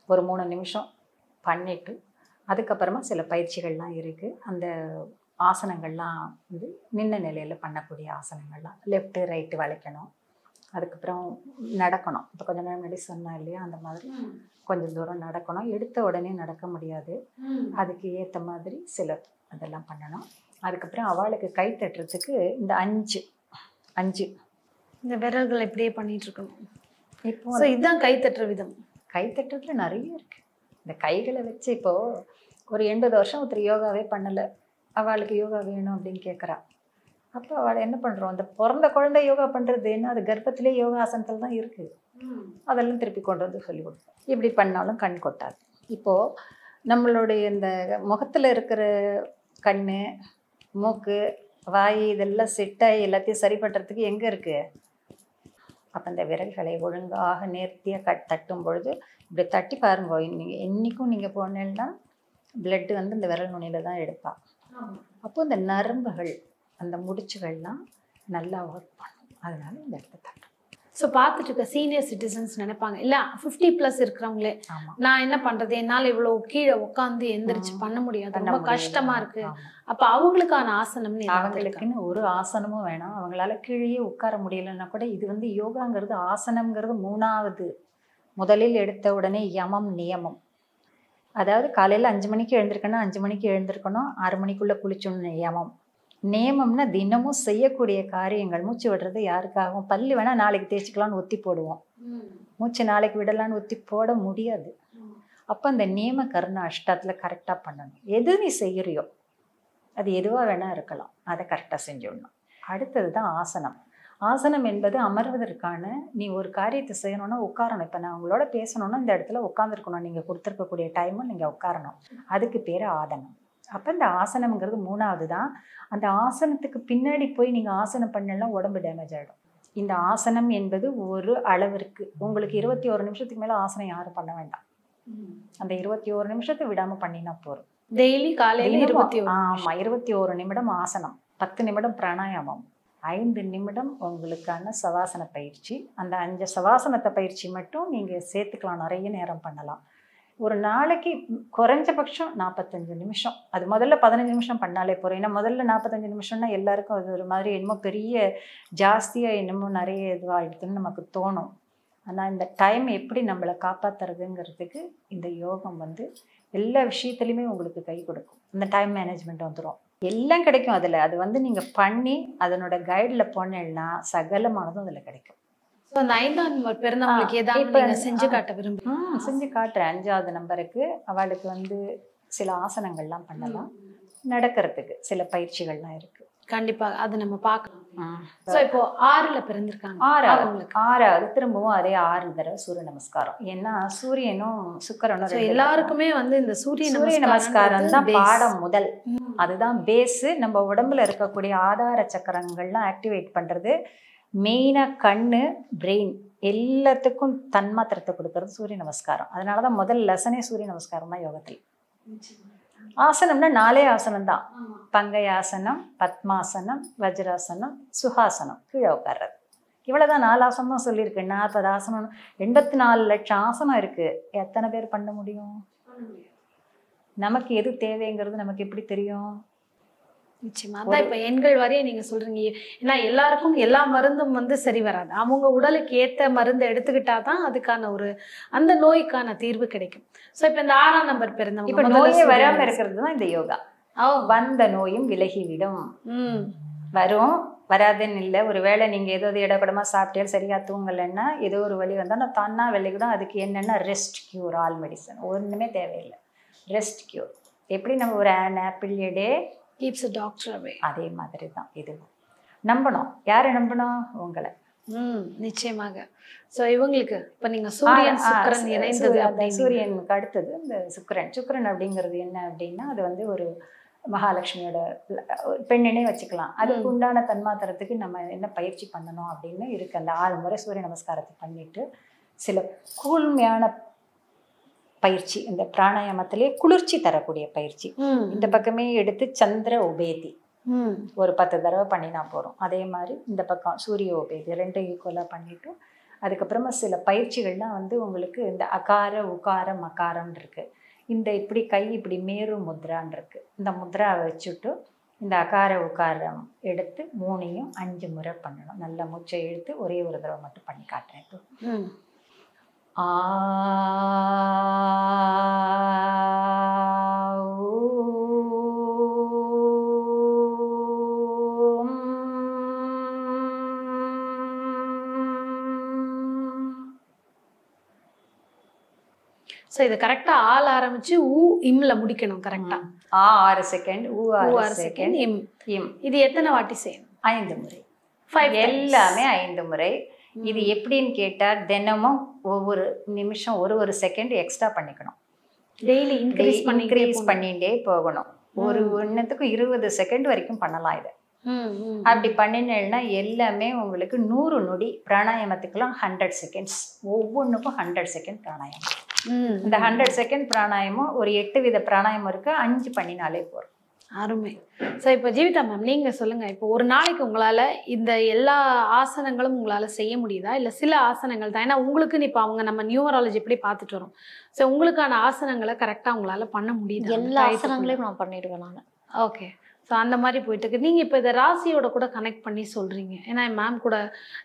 ஒரு 3 நிமிஷம் பண்ணிட்டு அதுக்கப்புறமா சில பயிற்சிகள்லாம் இருக்குது. அந்த ஆசனங்கள்லாம் வந்து நின்ன நிலையில் பண்ணக்கூடிய ஆசனங்கள்லாம் லெஃப்ட்டு ரைட்டு வளைக்கணும். அதுக்கப்புறம் நடக்கணும். இப்போ கொஞ்சம் நேரம் முன்னாடி சொன்னா இல்லையா, அந்த மாதிரி கொஞ்சம் தூரம் நடக்கணும். எடுத்த உடனே நடக்க முடியாது, அதுக்கு ஏற்ற மாதிரி சில அதெல்லாம் பண்ணணும். அதுக்கப்புறம் அவளுக்கு கை தட்டுறதுக்கு இந்த 5 இந்த விரல்கள் இப்படியே பண்ணிட்டு இருக்கணும். இப்போ இதுதான் கை தட்டுற விதம். கை தட்டுறதுல நிறைய இருக்குது. இந்த கைகளை வச்சு இப்போது ஒரு 80 வருஷம் ஒருத்தர் யோகாவே பண்ணலை, அவளுக்கு யோகா வேணும் அப்படின்னு கேட்குறா. அப்போ அவளை என்ன பண்ணுறோம், அந்த பிறந்த குழந்தை யோகா பண்ணுறது என்ன, அது கர்ப்பத்திலே யோகாசனத்தில் தான் இருக்குது. அதெல்லாம் திருப்பி கொண்டு வந்து சொல்லி கொடுப்போம். இப்படி பண்ணாலும் கண் கொட்டாது. இப்போது நம்மளுடைய இந்த முகத்தில் இருக்கிற கண், மூக்கு, வாய் இதெல்லாம் செட்டாகி எல்லாத்தையும் சரி பண்ணுறதுக்கு எங்கே இருக்குது. அப்போ இந்த விரல்களை ஒழுங்காக நேர்த்தியாக தட்டும் பொழுது இப்படி தட்டி பாருங்க. நீங்கள் என்றைக்கும் நீங்கள் போனீங்கன்னா பிளட்டு வந்து இந்த விரல் நுனியில் தான் எடுப்பாள். அப்போ இந்த நரம்புகள் அந்த முடிச்சுகள்லாம் நல்லா ஒர்க் பண்ணும். அதனால இந்த இடத்த தட்டும். ஸோ பார்த்துட்டு இருக்க சீனியர் சிட்டிசன்ஸ் நினைப்பாங்க, இல்லை 50+ இருக்கிறவங்களே நான் என்ன பண்ணுறது, என்னால் இவ்வளோ கீழே உட்காந்து எந்திரிச்சு பண்ண முடியாது, ரொம்ப கஷ்டமாக இருக்குது. அப்போ அவங்களுக்கான ஆசனம்னு அவங்களுக்குன்னு ஒரு ஆசனமும் வேணாம். அவங்களால கீழே உட்கார முடியலைன்னா கூட இது வந்து யோகாங்கிறது ஆசனம்ங்கிறது 3வது. முதலில் எடுத்த உடனே யமம் நியமம். அதாவது காலையில் 5 மணிக்கு எழுந்திருக்கணும், 5 மணிக்கு எழுந்திருக்கணும், 6 மணிக்குள்ளே குளிச்சோன்னு யமம். நியமம்னா தினமும் செய்யக்கூடிய காரியங்கள். மூச்சு விடுறது யாருக்காகவும், பல்லு வேணால் நாளைக்கு தேய்ச்சிக்கலான்னு ஒத்தி போடுவோம், மூச்சு நாளைக்கு விடலான்னு ஒத்தி போட முடியாது. அப்போ அந்த நியம கருண அஷ்டத்தில் கரெக்டாக பண்ணணும். எது நீ செய்கிறியோ அது எதுவாக வேணால் இருக்கலாம், அதை கரெக்டாக செஞ்சிடணும். அடுத்தது தான் ஆசனம். ஆசனம் என்பது அமர்வதற்கான, நீ ஒரு காரியத்தை செய்யணும்னா உட்காரணும். இப்போ நான் உங்களோட பேசணும்னா இந்த இடத்துல உட்காந்துருக்கணும். நீங்கள் கொடுத்துருக்கக்கூடிய டைமும் நீங்கள் உட்காரணும். அதுக்கு பேர் ஆதனம். அப்போ இந்த ஆசனம்ங்கிறது 3வது தான். அந்த ஆசனத்துக்கு பின்னாடி போய் நீங்கள் ஆசனம் பண்ணலாம், உடம்பு டேமேஜ் ஆகிடும். இந்த ஆசனம் என்பது ஒரு அளவிற்கு, உங்களுக்கு 21 நிமிஷத்துக்கு மேலே ஆசனம் யாரும் பண்ண வேண்டாம். அந்த 21 நிமிஷத்தை விடாமல் பண்ணினா போதும். டெய்லி காலையில் 21. ஆமாம், 21 நிமிடம் ஆசனம், 10 நிமிடம் பிராணாயாமம், 5 நிமிடம் உங்களுக்கான சவாசன பயிற்சி. அந்த 5 சவாசனத்தை பயிற்சி மட்டும் நீங்கள் சேர்த்துக்கலாம், நிறைய நேரம் பண்ணலாம். ஒரு நாளைக்கு குறைஞ்சபட்சம் 45 நிமிஷம். அது முதல்ல 15 நிமிஷம் பண்ணாலே போகிறோம். ஏன்னா முதல்ல 45 நிமிஷம்னா எல்லாருக்கும் அது ஒரு மாதிரி என்னமோ பெரிய ஜாஸ்தியாக என்னமோ நிறைய இதுவாகிடுதுன்னு நமக்கு தோணும். ஆனால் இந்த டைம் எப்படி நம்மளை காப்பாற்றுறதுங்கிறதுக்கு இந்த யோகம் வந்து எல்லா விஷயத்துலையுமே உங்களுக்கு கை கொடுக்கும். இந்த டைம் மேனேஜ்மெண்ட் வந்துடும், எல்லாம் கிடைக்கும் அதில். அது வந்து நீங்கள் பண்ணி அதனோட கைடில் போனேன்னா சகலமானதும் அதில் கிடைக்கும். ஸோ அந்த 5ஆம் நம்பர் பிறந்தவங்களுக்கு ஏதாவது செஞ்சு காட்ட விரும்புகிறேன். செஞ்சு காட்டுறேன். 5வது நம்பருக்கு அவளுக்கு வந்து சில ஆசனங்கள்லாம் பண்ணலாம், நடக்கிறதுக்கு சில பயிற்சிகள்லாம் இருக்குது. கண்டிப்பாக அது நம்ம பார்க்கலாம். ஸோ இப்போ 6ல் பிறந்திருக்காங்க. 6வது திரும்பவும் அதே 6 தடவை சூரிய நமஸ்காரம். ஏன்னா சூரியனும் சுக்கிரனும் எல்லாருக்குமே வந்து இந்த சூரிய நமஸ்காரம் தான் பாடம் முதல். அதுதான் பேஸு. நம்ம உடம்புல இருக்கக்கூடிய ஆதார சக்கரங்கள்லாம் ஆக்டிவேட் பண்ணுறது, மெயினாக கண்ணு, பிரெயின் எல்லாத்துக்கும் தன்மாத்திரத்தை கொடுக்கறது சூரிய நமஸ்காரம். அதனால தான் முதல் லெசனே சூரிய நமஸ்காரம் தான் யோகத்தில். ஆசனம்னா 4 ஆசனம் தான். பங்கையாசனம், பத்மாசனம், வஜ்ராசனம், சுஹாசனம், கீழே உட்கார்றது. இவ்வளோதான் 4 ஆசனம் தான் சொல்லியிருக்கு. 40 ஆசனம், 84 லட்சம் ஆசனம் இருக்குது. எத்தனை பேர் பண்ண முடியும்? நமக்கு எது தேவைங்கிறது நமக்கு எப்படி தெரியும்? நிச்சயமா அதான் இப்போ எண்கள் வரைய நீங்க சொல்றீங்க. ஏன்னா எல்லாருக்கும் எல்லா மருந்தும் வந்து சரி வராது. அவங்க உடலுக்கு ஏத்த மருந்து எடுத்துக்கிட்டா தான் அதுக்கான ஒரு அந்த நோய்க்கான தீர்வு கிடைக்கும். ஸோ இப்போ இந்த 6ஆம் நம்பர் பிறந்தவங்க இப்போ நோயே வராமல் இருக்கிறது தான் இந்த யோகா. வந்த நோயும் விலகிவிடும். வரும் வராதுன்னு இல்லை. ஒரு வேளை நீங்கள் ஏதோ இடப்படமாக சாப்பிட்டே சரியாக தூங்கலைன்னா ஏதோ ஒரு வழி வந்தால் நான் தானா விலகிடும். அதுக்கு என்னென்னா ரெஸ்ட் கியூர், ஆல் மெடிசன், ஒன்றுமே தேவையில்லை. Rest cure. எப்படி நம்ம ஒரு apple a day keeps a doctor away, அதே மாதிரி தான் இதுவும். நம்பணும். யாரை நம்பணும்? உங்களை. நிச்சயமாக. ஸோ இவங்களுக்கு இப்போ நீங்கள் சூரியன் சுக்கிரன் இணைந்தது, சூரியனுக்கு அடுத்தது இந்த சுக்கிரன். சுக்கிரன் அப்படிங்கிறது என்ன அப்படின்னா, அது வந்து ஒரு மகாலட்சுமியோட பெண்ணினே வச்சுக்கலாம். அதுக்கு உண்டான தன்மாத்திரத்துக்கு நம்ம என்ன பயிற்சி பண்ணணும் அப்படின்னு இருக்கு. அந்த 6 முறை சூரிய நமஸ்காரத்தை பண்ணிட்டு சில கூர்மையான பயிற்சி, இந்த பிராணாயாமத்திலே குளிர்ச்சி தரக்கூடிய பயிற்சி. இந்த பக்கமே எடுத்து சந்திர உபேதி ஒரு 10 தடவை பண்ணினா போகிறோம். அதே மாதிரி இந்த பக்கம் சூரிய உபேதி 2 ஈக்குவலாக பண்ணிவிட்டு அதுக்கப்புறமா சில பயிற்சிகள்லாம் வந்து உங்களுக்கு இந்த அகார உகார மகாரம் இருக்குது. இந்த இப்படி கை இப்படி மேரு முத்ரான் இருக்குது. இந்த முத்ரா வச்சுட்டு இந்த அகார உகாரம் எடுத்து 3ஐயும் 5 முறை பண்ணணும். நல்ல மூச்சை இழுத்து ஒரே ஒரு தடவை மட்டும் பண்ணி காட்டுறேன். இப்போ ஸோ இது கரெக்டாக ஆள் ஆரம்பிச்சு இம்ல முடிக்கணும். கரெக்டாக 6 செகண்ட், 6 செகண்ட், இம். இது எத்தனை வாட்டி செய்யணும்? 5 முறை. எல்லாமே 5 முறை. இது எப்படின்னு கேட்டால் தினமும் ஒவ்வொரு நிமிஷம் ஒரு செகண்ட் எக்ஸ்ட்ரா பண்ணிக்கணும். டெய்லி இன்க்ரீஸ் பண்ணிட்டே போகணும். ஒரு ஒன்றுத்துக்கு 20 செகண்ட் வரைக்கும் பண்ணலாம். இதை அப்படி பண்ணினேன்னா எல்லாமே உங்களுக்கு 100 நொடி. பிராணாயாமத்துக்கெல்லாம் 100 செகண்ட்ஸ். ஒவ்வொன்றுக்கும் 100 செகண்ட் பிராணாயாமம். இந்த 100 செகண்ட் பிராணாயாமம் ஒரு 8 வித பிராணாயாமம் இருக்கு. 5 பண்ணினாலே போதும். அருமை. ஸோ இப்போ ஜீவிதா மேம் நீங்கள் சொல்லுங்கள், இப்போ ஒரு நாளைக்கு உங்களால் இந்த எல்லா ஆசனங்களும் உங்களால் செய்ய முடியுதா, இல்லை சில ஆசனங்கள் தான்? ஏன்னா உங்களுக்குன்னு இப்போ அவங்க நம்ம நியூமராலஜி எப்படி பார்த்துட்டு வரோம். ஸோ உங்களுக்கான ஆசனங்களை கரெக்டாக உங்களால் பண்ண முடியுது? எல்லா ஆசனங்களையும் நான் பண்ணிடுவேன் நான். ஓகே. ஸோ அந்த மாதிரி போயிட்டுருக்கு. நீங்கள் இப்போ இதை ராசியோட கூட கனெக்ட் பண்ணி சொல்கிறீங்க. ஏன்னா மேம் கூட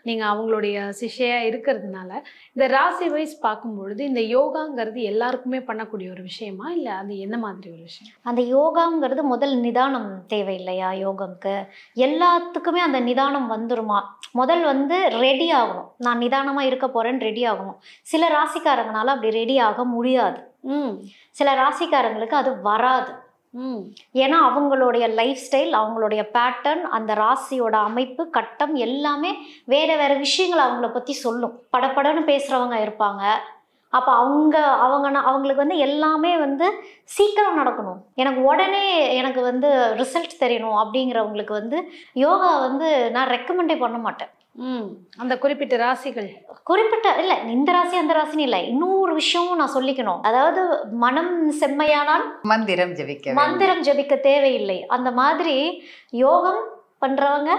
நீங்கள் அவங்களுடைய சிஷ்யாக இருக்கிறதுனால இந்த ராசி வைஸ் பார்க்கும்பொழுது இந்த யோகாங்கிறது எல்லாருக்குமே பண்ணக்கூடிய ஒரு விஷயமா, இல்லை அது என்ன மாதிரி ஒரு விஷயம்? அந்த யோகாங்கிறது முதல் நிதானம் தேவை இல்லையா? யோகம்க்கு எல்லாத்துக்குமே அந்த நிதானம் வந்துருமா? முதல் வந்து ரெடி ஆகணும். நான் நிதானமாக இருக்க போகிறேன்னு ரெடி ஆகணும். சில ராசிக்காரங்கனால அப்படி ரெடி ஆக முடியாது. சில ராசிக்காரங்களுக்கு அது வராது. ஏன்னா அவங்களுடைய லைஃப் ஸ்டைல், அவங்களுடைய பேட்டர்ன், அந்த ராசியோட அமைப்பு, கட்டம் எல்லாமே வேற வேற விஷயங்கள் அவங்கள பற்றி சொல்லும். படப்படன்னு பேசுகிறவங்க இருப்பாங்க. அப்போ அவங்களுக்கு வந்து எல்லாமே வந்து சீக்கிரம் நடக்கணும், எனக்கு உடனே எனக்கு வந்து ரிசல்ட் தெரியணும் அப்படிங்கிறவங்களுக்கு வந்து யோகா வந்து நான் ரெக்கமெண்டே பண்ண மாட்டேன். அந்த குறிப்பிட்ட ராசிகள் குறிப்பிட்ட இல்லை, இந்த ராசி அந்த ராசின்னு இல்லை, இன்னொரு விஷயமும் நான் சொல்லிக்கணும். அதாவது மனம் செம்மையானால் மந்திரம் ஜபிக்க தேவையில்லை. அந்த மாதிரி யோகம் பண்றவங்க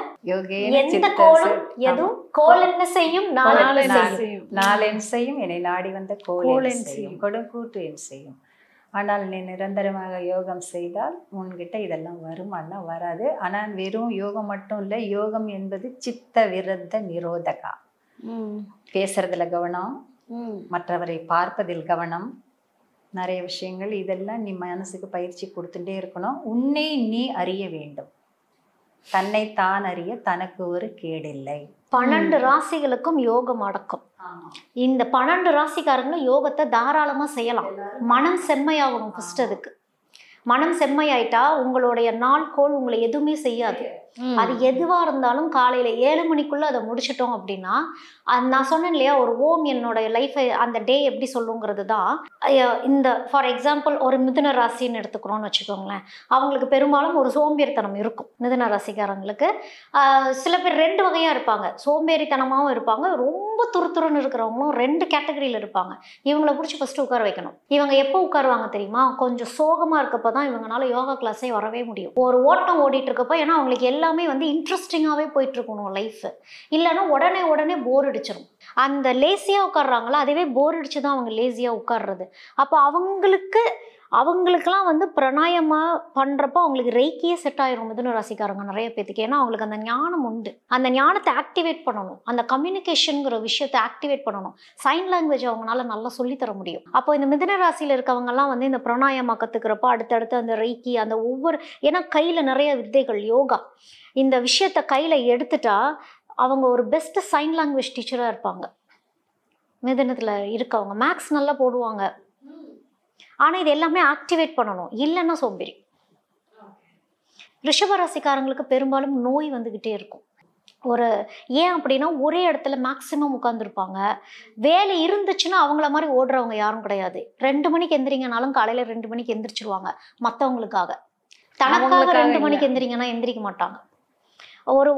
எந்த கோலம் எதுவும் கோல் என்ன செய்யும் நாளென் செய்யும் என்னை நாடி வந்த கோல் செய்யும் கொடுக்கூட்டு என் செய்யும். ஆனால் நீ நிரந்தரமாக யோகம் செய்தால் உன்கிட்ட இதெல்லாம் வருமானா வராது. ஆனால் வெறும் யோகம் மட்டும் இல்லை, யோகம் என்பது சித்த விருத்த நிரோதகா. பேசுறதுல கவனம், மற்றவரை பார்ப்பதில் கவனம், நிறைய விஷயங்கள். இதெல்லாம் நீ மனசுக்கு பயிற்சி கொடுத்துட்டே இருக்கணும். உன்னை நீ அறிய வேண்டும். தன்னை தான் அறிய தனக்கு ஒரு கேடில்லை. 12 ராசிகளுக்கும் யோகம் அடக்கம். இந்த 12 ராசிக்காரங்களும் யோகத்தை தாராளமா செய்யலாம். மனம் செம்மையாகணும் ஃபர்ஸ்ட். அதுக்கு மனம் செம்மையாயிட்டா உங்களுடைய நாள் கோள் உங்களை எதுவுமே செய்யாது. அது எதுவா இருந்தாலும் காலையில 7 மணிக்குள்ள அதை முடிச்சிட்டோம் அப்படின்னா, நான் சொன்னேன் இல்லையா, ஒரு ஓம் என்னோட லைஃபை அந்த டே எப்படி சொல்லுங்கிறது தான். இந்த ஃபார் எக்ஸாம்பிள் ஒரு மிதுன ராசின்னு எடுத்துக்கிறோம்னு வச்சுக்கோங்களேன். அவங்களுக்கு பெரும்பாலும் ஒரு சோம்பேறித்தனம் இருக்கும். மிதுன ராசிக்காரங்களுக்கு சில பேர் 2 வகையா இருப்பாங்க. சோம்பேறித்தனமாகவும் இருப்பாங்க, ரொம்ப துருத்துருன்னு இருக்கிறவங்களும் 2 கேட்டகரியில் இருப்பாங்க. இவங்களை பிடிச்சி ஃபர்ஸ்ட் உட்கார வைக்கணும். இவங்க எப்போ உட்காருவாங்க தெரியுமா? கொஞ்சம் சோகமா இருக்கப்போ தான் இவங்களால யோகா கிளாஸே வரவே முடியும். ஒரு ஓட்டம் ஓடிட்டு இருக்கப்போ, ஏன்னா அவங்களுக்கு எல்லாமே வந்து இன்ட்ரெஸ்டிங்காகவே போயிட்டு இருக்கணும் லைஃப். இல்லைன்னா உடனே போர் அடிச்சிடும். அந்த லேசியாக உட்காடுறாங்களா, அதுவே போர் அடிச்சு தான் அவங்க லேசியாக உட்காடுறது. அப்போ அவங்களுக்கெல்லாம் வந்து பிராணாயாமம் பண்ணுறப்போ அவங்களுக்கு ரெய்க்கியே செட் ஆயிரும். மிதுன ராசிக்காரங்க நிறைய பேத்துக்கு. ஏன்னா அவங்களுக்கு அந்த ஞானம் உண்டு. அந்த ஞானத்தை ஆக்டிவேட் பண்ணணும், அந்த கம்யூனிகேஷனுங்கிற விஷயத்தை ஆக்டிவேட் பண்ணணும். சைன் லாங்குவேஜ் அவங்களால நல்லா சொல்லித்தர முடியும். அப்போ இந்த மிதுன ராசியில் இருக்கவங்கெல்லாம் வந்து இந்த பிராணாயாமம் கற்றுக்கிறப்போ அடுத்தடுத்து அந்த ரெய்க்கி அந்த ஒவ்வொரு, ஏன்னா கையில் நிறைய வித்தைகள் யோகா, இந்த விஷயத்த கையில் எடுத்துட்டா அவங்க ஒரு பெஸ்ட் சைன் லாங்குவேஜ் டீச்சராக இருப்பாங்க. மிதுனத்தில் இருக்கவங்க மேக்ஸ் நல்லா போடுவாங்க. ஆனால் இது எல்லாமே ஆக்டிவேட் பண்ணணும், இல்லைன்னா சோம்பேறி. ரிஷபராசிக்காரங்களுக்கு பெரும்பாலும் நோய் வந்துக்கிட்டே இருக்கும். ஏன் அப்படின்னா ஒரே இடத்துல மேக்சிமம் உட்காந்துருப்பாங்க. வேலை இருந்துச்சுன்னா அவங்கள மாதிரி ஓடுறவங்க யாரும் கிடையாது. 2 மணிக்கு எந்திரிங்கனாலும் காலையில் 2 மணிக்கு எந்திரிச்சிருவாங்க மற்றவங்களுக்காக. தனக்காக 2 மணிக்கு எந்திரிங்கன்னா எந்திரிக்க மாட்டாங்க.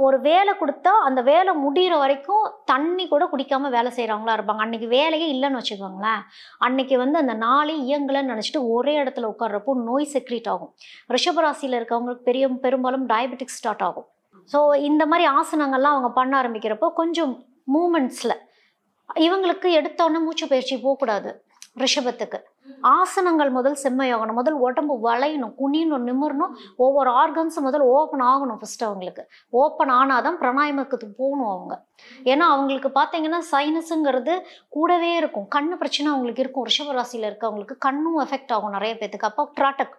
ஒரு வேலை கொடுத்தா அந்த வேலை முடிகிற வரைக்கும் தண்ணி கூட குடிக்காம வேலை செய்கிறவங்களா இருப்பாங்க. அன்னைக்கு வேலையே இல்லைன்னு வச்சுக்கோங்களேன், அன்னைக்கு வந்து அந்த நாளே இயங்கலைன்னு நினச்சிட்டு ஒரே இடத்துல உட்கார்றப்போ நோய் செக்ரீட் ஆகும். ரிஷபராசியில் இருக்கவங்களுக்கு பெரும்பாலும் டயபெட்டிக்ஸ் ஸ்டார்ட் ஆகும். ஸோ இந்த மாதிரி ஆசனங்கள்லாம் அவங்க பண்ண ஆரம்பிக்கிறப்போ கொஞ்சம் மூமெண்ட்ஸில் இவங்களுக்கு எடுத்தோன்னே மூச்சு பயிற்சி போகக்கூடாது. ரிஷபத்துக்கு ஆசனங்கள் முதல் செம்மையாகணும். முதல் உடம்பு வளையணும், குனியணும், நிமிரணும். ஒவ்வொரு ஆர்கன்ஸும் முதல் ஓப்பன் ஆகணும். ஃபர்ஸ்ட் அவங்களுக்கு ஓப்பன் ஆனாதான் பிராணாயாமத்துக்கு போகணும் அவங்க. ஏன்னா அவங்களுக்கு பார்த்தீங்கன்னா சைனஸுங்கிறது கூடவே இருக்கும். கண்ணு பிரச்சனை அவங்களுக்கு இருக்கும். ரிஷபராசியில் இருக்கவங்களுக்கு கண்ணும் எஃபெக்ட் ஆகும் நிறைய பேத்துக்கு. அப்போ ட்ராட்டக்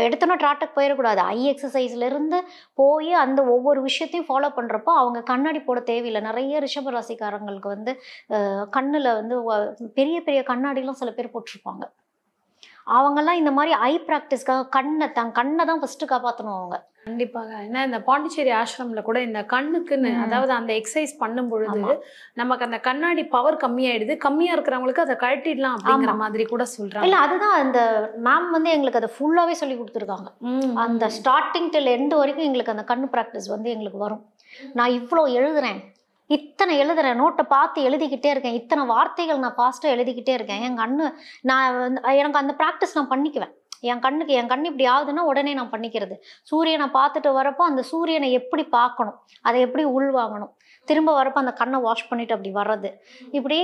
எடுத்தோன்னா ட்ராட்டக் போயிடக்கூடாது. ஐ எக்ஸசைஸ்லேருந்து போய் அந்த ஒவ்வொரு விஷயத்தையும் ஃபாலோ பண்ணுறப்போ அவங்க கண்ணாடி போட தேவையில்லை. நிறைய ரிஷபராசிக்காரங்களுக்கு வந்து கண்ணில் வந்து பெரிய பெரிய கண்ணாடிலாம் சில பேர் போட்டிருப்பாங்க. அவங்கெல்லாம் இந்த மாதிரி ஐ ப்ராக்டிஸ்க்காக கண்ணை தான் ஃபர்ஸ்ட் காப்பாற்றணும் அவங்க. கண்டிப்பாக. ஏன்னா இந்த பாண்டிச்சேரி ஆசிரமில் கூட இந்த கண்ணுக்குன்னு, அதாவது அந்த எக்ஸசைஸ் பண்ணும் பொழுது நமக்கு அந்த கண்ணாடி பவர் கம்மியாயிடுது. கம்மியா இருக்கிறவங்களுக்கு அதை கழட்டிடலாம் அப்படிங்கிற மாதிரி கூட சொல்றாங்க. இல்ல, அதுதான் அந்த மேம் வந்து எங்களுக்கு அதை ஃபுல்லாவே சொல்லி கொடுத்துருக்காங்க. அந்த ஸ்டார்டிங் டில் எண்டு வரைக்கும் எங்களுக்கு அந்த கண்ணு ப்ராக்டிஸ் வந்து எங்களுக்கு வரும். நான் இவ்வளோ எழுதுறேன், இத்தனை எழுதுறேன், நோட்டை பார்த்து எழுதிக்கிட்டே இருக்கேன், இத்தனை வார்த்தைகள் நான் ஃபாஸ்ட்டாக எழுதிக்கிட்டே இருக்கேன். என் கண்ணு எனக்கு அந்த ப்ராக்டிஸ் நான் பண்ணிக்குவேன். என் கண் இப்படி ஆகுதுன்னா உடனே நான் பண்ணிக்கிறது. சூரியனை பார்த்துட்டு வரப்போ அந்த சூரியனை எப்படி பார்க்கணும், அதை எப்படி உள்வாங்கணும், திரும்ப வரப்போ அந்த கண்ணை வாஷ் பண்ணிட்டு அப்படி வர்றது, இப்படி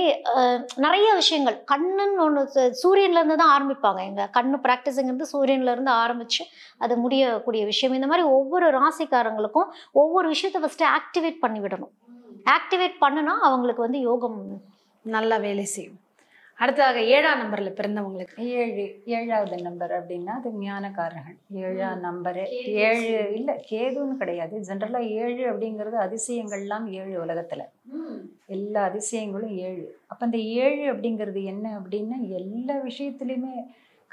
நிறைய விஷயங்கள். கண்ணுன்னு ஒன்று சூரியன்லேருந்து தான் ஆரம்பிப்பாங்க. எங்கள் கண்ணு ப்ராக்டிஸுங்கிறது சூரியன்லேருந்து ஆரம்பித்து அது முடியக்கூடிய விஷயம். இந்த மாதிரி ஒவ்வொரு ராசிக்காரங்களுக்கும் ஒவ்வொரு விஷயத்தை ஃபஸ்ட்டு ஆக்டிவேட் பண்ணி விடணும். ஆக்டிவேட் பண்ணுனா அவங்களுக்கு வந்து யோகம் நல்லா வேலை செய்யும். அடுத்ததாக 7ஆம் நம்பர்ல பிறந்தவங்களுக்கு 7வது நம்பர் அப்படின்னா அது ஞானக்காரர்கள். 7ஆம் நம்பரு 7 இல்லை, கேதுன்னு கிடையாது. ஜென்ரலாக 7 அப்படிங்கிறது அதிசயங்கள்லாம் 7 உலகத்தில், எல்லா அதிசயங்களும் 7. அப்போ அந்த 7 அப்படிங்கிறது என்ன அப்படின்னா எல்லா விஷயத்துலையுமே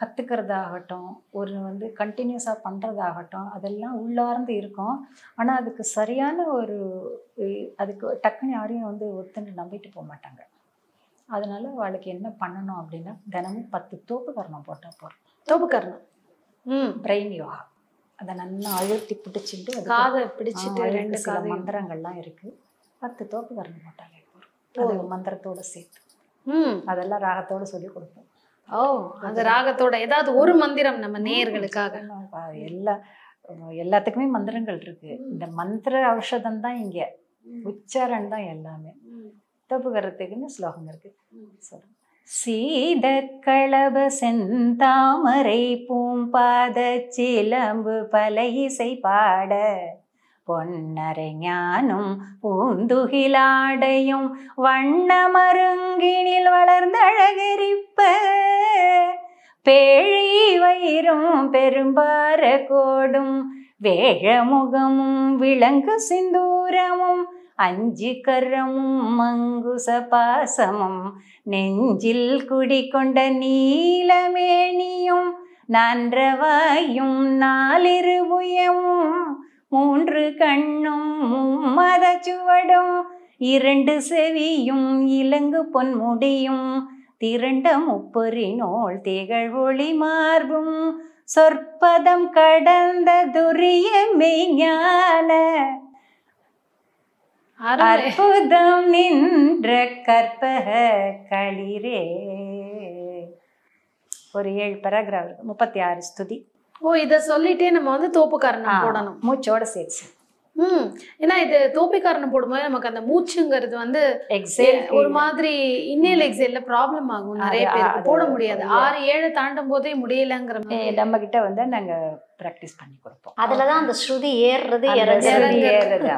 கற்றுக்கிறதாகட்டும், ஒரு கண்டினியூஸாக பண்ணுறதாகட்டும், அதெல்லாம் உள்ளார்ந்து இருக்கும். ஆனால் அதுக்கு சரியான ஒரு அதுக்கு டக்குன்னு யாரையும் ஒத்துன்னு நம்பிட்டு போக மாட்டாங்க. அதனால அவளுக்கு என்ன பண்ணணும் அப்படின்னா, தினமும் 10 தோப்பு கரணம் போட்டால் போகிறோம். தோப்பு கரணம், பிரெயின் யோகா. அதை நல்லா அழுத்தி பிடிச்சிட்டு காதை பிடிச்சிட்டு 2 சில மந்திரங்கள்லாம் இருக்குது. 10 தோப்பு கரணம் போட்டாலே போகிறோம். அது மந்திரத்தோடு சேர்த்து அதெல்லாம் ராகத்தோடு சொல்லி கொடுப்போம். ஓ, அந்த ராகத்தோட ஏதாவது ஒரு மந்திரம் நம்ம நேயர்களுக்காக. எல்லாத்துக்குமே மந்திரங்கள் இருக்கு. இந்த மந்திர ஔஷதம் தான் இங்க, உச்சாரணம் தான் எல்லாமே. தப்பு கரத்துக்குன்னு ஸ்லோகம் இருக்கு. சொல்லுங்க. சீத களப செந்தாமரை பூம்பாத சிலம்பு பல இசை பாட பொன்னரை ஞானும் பூந்துகிலாடையும் வண்ண மருங்கினில் வளர்ந்தழகரிப்ப பேழி வயிறும் பெரும்பார கோடும் வேழமுகமும் விளங்கு சிந்தூரமும் 5 கரமும் மங்குச பாசமும் நெஞ்சில் குடிகொண்ட நீலமேனியும் நன்றவாயும் 4 புயமும் 3 கண்ணும் மத சுவடும் 2 செவியும் இலங்கு பொன்முடியும் திரண்ட முப்பொறினோள் திகழ் ஒளி மார்பும் சொற்பதம் கடந்த துரிய மெய்ஞான அற்புதம் நின்ற கற்பக களிரே. ஒரு 7 பேராகிராஃப் இருக்கு. 36 ஸ்துதி. ஓ, இத சொல்லிட்டே நம்ம தோப்பு கரணம் போடணும், மூச்சோட சேர்த்து. ஏன்னா இது தோப்பி கரணம் போடும்போது நமக்கு அந்த மூச்சுங்கிறது ஒரு மாதிரி இன்னேல் எக்ஸேல்ல ப்ராப்ளம் ஆகும். நிறைய பேருக்கு போட முடியாது. 6-7 தாண்டும் போதே முடியலங்கிற மாதிரி நம்ம கிட்ட நாங்க பிராக்டிஸ் பண்ணி கொடுப்போம். அதுலதான் அந்த ஸ்ருதி ஏறுறது ஏறுறது.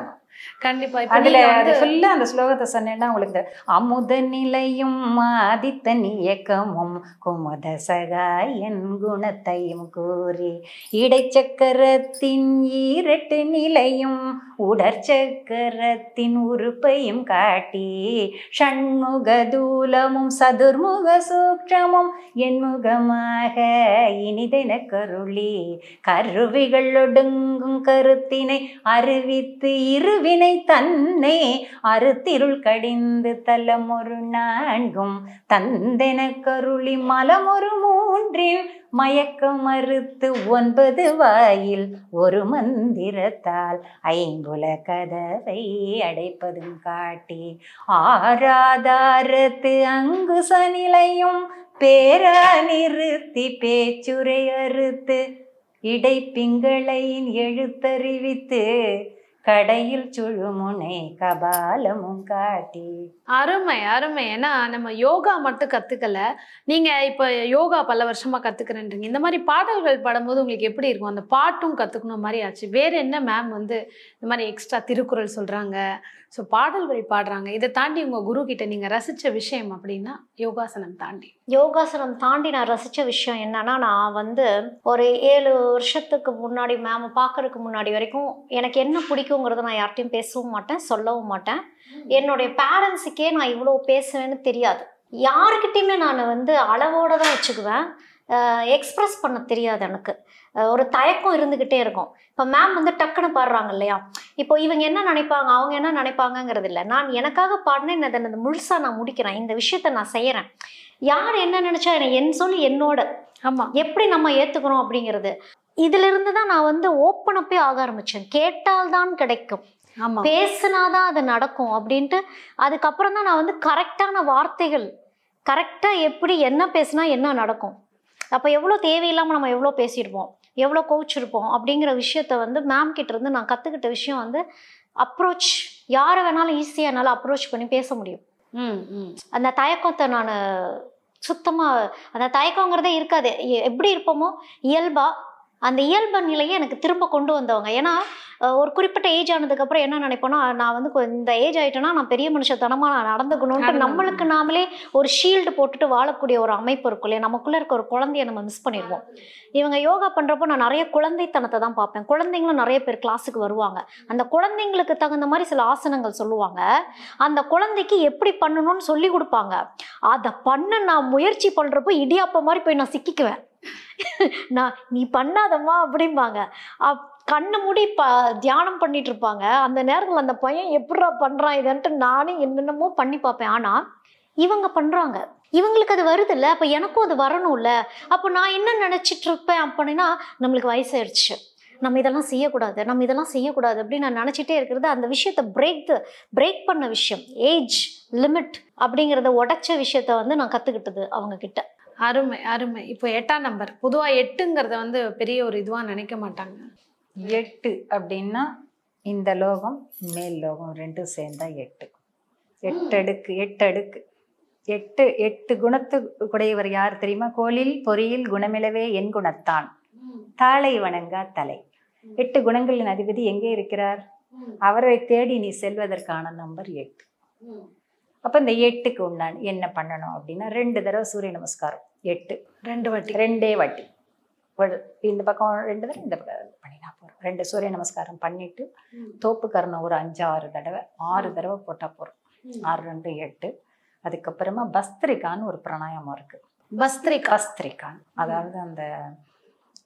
கண்டிப்பா. அதுல ஃபுல்லா அந்த ஸ்லோகத்தை சொன்னேன்னா உங்களுக்கு அமுத நிலையும் ஆதித்த இயக்கமும் குமுத சகாயன் குணத்தையும் கூறி இடைச்சக்கரத்தின் 2 நிலையும் உடற்சக்கரத்தின் உறுப்பையும் காட்டி ஷண்முக தூலமும் சதுர்முக சூக்ஷமும் என்முகமாக இனிதென கருளி கருவிகள் ஒடுங்கும் கருத்தினை அறிவித்து இருவினை தன்னை அறுத்திருள் கடிந்து தலமொரு 4 தந்தென கருளி மலமொரு 3 மயக்கம் மறுத்து 9 வாயில் ஒரு மந்திரத்தால் 5 கதவை அடைப்பதும் காட்டி ஆராதாரத்து அங்குச நிலையும் பேரா நிறுத்தி பேச்சுரை அறுத்து இடைப்பிங்களையின் எழுத்தறிவித்து கடையில் சுழுமுனை கபாலமும் காட்டி. அருமை அருமை. ஏன்னா நம்ம யோகா மட்டும் கத்துக்கல, நீங்க இப்ப யோகா பல வருஷமா கத்துக்கிறேன்றீங்க. இந்த மாதிரி பாடல்கள் பாடும்போது உங்களுக்கு எப்படி இருக்கும்? அந்த பாட்டும் கத்துக்கணும் மாதிரி ஆச்சு. வேற என்ன மேம் இந்த மாதிரி எக்ஸ்ட்ரா திருக்குறள் சொல்றாங்க, ஸோ பாடல்கள் பாடுறாங்க, இதை தாண்டி உங்க குரு கிட்ட நீங்க ரசிச்ச விஷயம் அப்படின்னா யோகாசனம் தாண்டி? யோகாசனம் தாண்டி நான் ரசிச்ச விஷயம் என்னன்னா, நான் ஒரு 7 வருஷத்துக்கு முன்னாடி மேம் பார்க்கறதுக்கு முன்னாடி வரைக்கும் எனக்கு என்ன பிடிக்குங்கிறத நான் யார்ட்டையும் பேசவும் மாட்டேன், சொல்லவும் மாட்டேன். என்னுடைய பேரண்ட்ஸுக்கே நான் இவ்வளோ பேசுவேன்னு தெரியாது. யாருக்கிட்டையுமே நான் அளவோட தான் வச்சுக்குவேன். எக்ஸ்ப்ரெஸ் பண்ண தெரியாது. எனக்கு ஒரு தயக்கம் இருந்துக்கிட்டே இருக்கும். இப்போ மேம் டக்குன்னு பாடுறாங்க இல்லையா, இப்போ இவங்க என்ன நினைப்பாங்க, அவங்க என்ன நினைப்பாங்கங்கிறது இல்லை. நான் எனக்காக பாடினேன், அதை முழுசாக நான் முடிக்கிறேன், இந்த விஷயத்த நான் செய்கிறேன். யார் என்ன நினச்சா என் சொல்லி என்னோட ஆமாம் எப்படி நம்ம ஏற்றுக்கிறோம் அப்படிங்கிறது. இதிலிருந்து தான் நான் ஓப்பன் அப்பே ஆக ஆரம்பித்தேன். கேட்டால்தான் கிடைக்கும், பேசுனாதான் அது நடக்கும் அப்படின்ட்டு. அதுக்கப்புறம் தான் நான் கரெக்டான வார்த்தைகள், கரெக்டாக எப்படி என்ன பேசுனா என்ன நடக்கும். அப்போ எவ்வளோ தேவையில்லாமல் நம்ம எவ்வளோ பேசியிருப்போம், எவ்வளோ கோச்சிருப்போம் அப்படிங்கிற விஷயத்த மேம் கிட்ட இருந்து நான் கற்றுக்கிட்ட விஷயம் அப்ரோச். யாரை வேணாலும் ஈஸியாக என்னால் அப்ரோச் பண்ணி பேச முடியும். அந்த தயக்கத்தை நான் சுத்தமாக, அந்த தயக்கங்கிறதே இருக்காது. எப்படி இருப்போமோ இயல்பா, அந்த இயல்பு நிலையை எனக்கு திரும்ப கொண்டு வந்தவங்க. ஏன்னா ஒரு குறிப்பிட்ட ஏஜ் ஆனதுக்கப்புறம் என்ன நினைப்போன்னா, நான் இந்த ஏஜ் ஆகிட்டேன்னா நான் பெரிய மனுஷத்தனமாக நான் நடந்துக்கணும்ட்டு நம்மளுக்கு நாமளே ஒரு ஷீல்டு போட்டுட்டு வாழக்கூடிய ஒரு அமைப்பு இருக்கும் இல்லையா. நமக்குள்ளே இருக்க ஒரு குழந்தைய நம்ம மிஸ் பண்ணிடுவோம். இவங்க யோகா பண்ணுறப்போ நான் நிறைய குழந்தைத்தனத்தை தான் பார்ப்பேன். குழந்தைங்களும் நிறைய பேர் கிளாஸுக்கு வருவாங்க. அந்த குழந்தைங்களுக்கு தகுந்த மாதிரி சில ஆசனங்கள் சொல்லுவாங்க. அந்த குழந்தைக்கு எப்படி பண்ணணும்னு சொல்லி கொடுப்பாங்க. அதை பண்ண நான் முயற்சி பண்ணுறப்போ இடியாப்ப மாதிரி போய் நான் சிக்கிக்குவேன். நான் நீ பண்ணாதம்மா அப்படிம்பாங்க. கண்ணை மூடி தியானம் பண்ணிட்டு இருப்பாங்க. அந்த நேரத்தில் அந்த பையன் எப்படிடா பண்றான் இதன்ட்டு நானே என்னென்னமோ பண்ணி பார்ப்பேன். ஆனா இவங்க பண்றாங்க, இவங்களுக்கு அது வருது இல்லை, அப்போ எனக்கும் அது வரணும்ல. அப்போ நான் என்ன நினச்சிட்டு இருப்பேன் அப்படின்னா, நம்மளுக்கு வயசாயிடுச்சு, நம்ம இதெல்லாம் செய்யக்கூடாது, நம்ம இதெல்லாம் செய்யக்கூடாது அப்படின்னு நான் நினச்சிட்டே இருக்கிறது. அந்த விஷயத்தை பிரேக் பண்ண விஷயம், ஏஜ் லிமிட் அப்படிங்கிறத உடைச்ச விஷயத்த வந்து நான் கற்றுக்கிட்டது அவங்க கிட்ட. அருமை அருமை. இப்போ 8ஆம் நம்பர், பொதுவாக 8ங்கிறத வந்து பெரிய ஒரு இதுவாக நினைக்க மாட்டாங்க. 8 அப்படின்னா இந்த லோகம் மேல் லோகம் ரெண்டும் சேர்ந்தா 8. 8 அடுக்கு 8 அடுக்கு 8 குணத்துக்குடையவர் யார் தெரியுமா? கோலில் பொறியில் குணமிலவே என் குணத்தான், தாளை வணங்கா தலை. 8 குணங்களின் அதிபதி எங்கே இருக்கிறார்? அவரை தேடி நீ செல்வதற்கான நம்பர் 8. அப்ப இந்த 8க்கு உண்டான என்ன பண்ணணும் அப்படின்னா 2 தடவை சூரிய நமஸ்காரம். 8 2 வாட்டி, 2 வாட்டி. இந்த பக்கம் 2 தடவை, இந்த பக்கம் பண்ணினா போறோம். 2 சூரிய நமஸ்காரம் பண்ணிட்டு தோப்பு கரணம் ஒரு 5-6 தடவை, 6 தடவை போட்டா போறோம். 6 2 8. அதுக்கப்புறமா பஸ்திரிகான்னு ஒரு பிராணாயாமம் இருக்கு. பஸ்திரிகான் அதாவது அந்த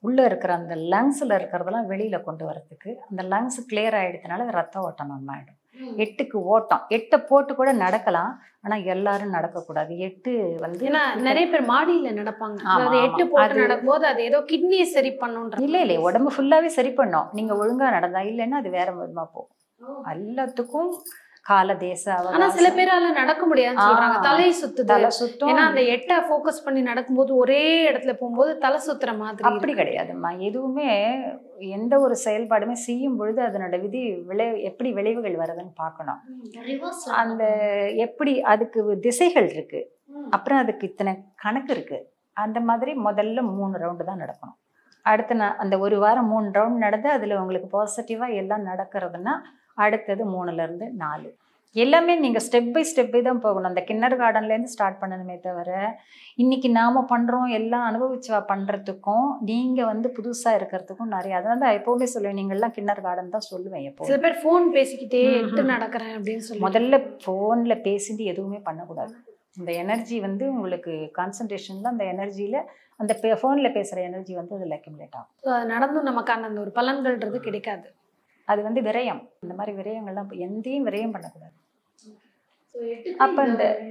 உள்ள இருக்கிற அந்த லங்ஸ்ல இருக்கிறதெல்லாம் வெளியில கொண்டு வரதுக்கு, அந்த லங்ஸ் கிளியர் ஆயிடுறதுனால ரத்த ஓட்டம் நம்ம ஆயிடும். 8க்கு ஓட்டம். 8 போட்டு கூட நடக்கலாம், ஆனா எல்லாரும் நடக்கக்கூடாது. 8 வந்து ஏன்னா நிறைய பேர் மாடியில நடப்பாங்க. 8 போட்டு நடக்கும்போது அது ஏதோ கிட்னியை சரி பண்ணுன்ற. இல்லை உடம்பு ஃபுல்லாவே சரி பண்ணும் நீங்க ஒழுங்கா நடந்தா. இல்லைன்னா அது வேற விதமா போகும். எல்லாத்துக்கும் கால தேச ஆனா சில பேரால நடக்க முடியாதுன்னு சொல்றாங்க. தலை சுத்தும். ஏன்னா அந்த 8 ஃபோக்கஸ் பண்ணி நடக்கும்போது ஒரே இடத்துல போகும்போது தலை சுத்துற மாதிரி. அப்படி கிடையாதும்மா. எதுவுமே எந்த ஒரு செயல்பாடுமே செய்யும் பொழுது அதனோட எப்படி விளைவுகள் வருதுன்னு பார்க்கணும். அந்த எப்படி அதுக்கு திசைகள் இருக்கு, அப்புறம் அதுக்கு இத்தனை கணக்கு இருக்கு. அந்த மாதிரி முதல்ல 3 ரவுண்டு தான் நடக்கணும். அடுத்து அந்த ஒரு வாரம் 3 ரவுண்ட் நடந்து அதுல உங்களுக்கு பாசிட்டிவா எல்லாம் நடக்கிறதுனா அடுத்தது 3ல இருந்து 4. எல்லாமே நீங்க ஸ்டெப் பை ஸ்டெப் தான் போகணும். அந்த கிண்ணர் கார்டன்ல இருந்து ஸ்டார்ட் பண்ணணுமே தவிர இன்னைக்கு நாம பண்றோம் எல்லாம் அனுபவிச்சு பண்றதுக்கும் நீங்க வந்து புதுசா இருக்கிறதுக்கும் நிறைய. அதான் தான் எப்பவுமே சொல்லுவேன், நீங்க எல்லாம் கிண்ணர் கார்டன் தான் சொல்லுவேன். எப்போ சில பேர் போன் பேசிக்கிட்டே 8 நடக்கிறேன் அப்படின்னு சொல்லி முதல்ல போன்ல பேசிட்டு எதுவுமே பண்ணக்கூடாது. இந்த எனர்ஜி வந்து உங்களுக்கு கான்சன்ட்ரேஷன்ல அந்த எனர்ஜியில அந்த போன்ல பேசுற எனர்ஜி வந்து அதுல அக்யூமுலேட் ஆகும். நடந்தும் நமக்கான அந்த ஒரு பலன்கள்ன்றது கிடைக்காது. அது வந்து விரயம். இந்த மாதிரி விரயங்கள்லாம் எந்தையும் விரயம் பண்ணக்கூடாது. அப்ப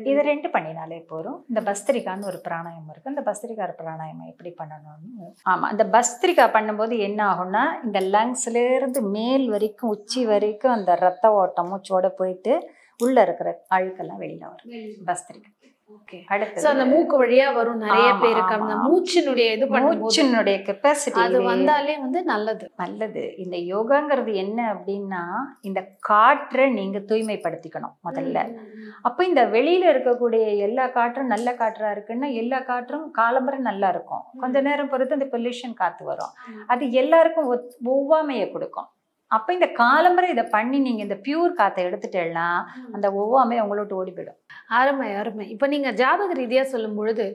இது 2 பண்ணினாலே போறோம். இந்த பஸ்திரிகான்னு ஒரு பிராணாயாமம் இருக்கு. அந்த பஸ்திரிகா பிராணாயாமம் எப்படி பண்ணணும்னு, ஆமா, அந்த பஸ்திரிகா பண்ணும்போது என்ன ஆகும்னா இந்த லங்ஸ்ல இருந்து மேல் வரைக்கும் உச்சி வரைக்கும் அந்த ரத்த ஓட்டம் மூச்சோட போயிட்டு உள்ள இருக்கிற அழுக்கெல்லாம் வெளியில வரும். பஸ்திரிகா அந்த மூக்கு வழியா வரும் நிறைய பேருக்கு. அந்த மூச்சினுடைய இது மூச்சினுடைய கெப்பாசிட்டி அது வந்தாலே வந்து நல்லது. இந்த யோகாங்கிறது என்ன அப்படின்னா இந்த காற்றை நீங்க தூய்மைப்படுத்திக்கணும் முதல்ல. அப்ப இந்த வெளியில இருக்கக்கூடிய எல்லா காற்றும் நல்ல காற்றா இருக்குன்னா எல்லா காற்றும் காலம்பரை நல்லா இருக்கும். கொஞ்ச நேரம் பொறுத்து அந்த பொல்யூஷன் காத்து வரும். அது எல்லாருக்கும் ஒவ்வாமையை கொடுக்கும். அப்ப இந்த காலம்பரை இதை பண்ணி நீங்க இந்த பியூர் காத்தை எடுத்துட்டேன்னா அந்த ஒவ்வாமை உங்களை விட்டு ஓடி போயிடும். அருமை. இப்ப நீங்க ஜாதக ரீதியா சொல்லும் பொழுது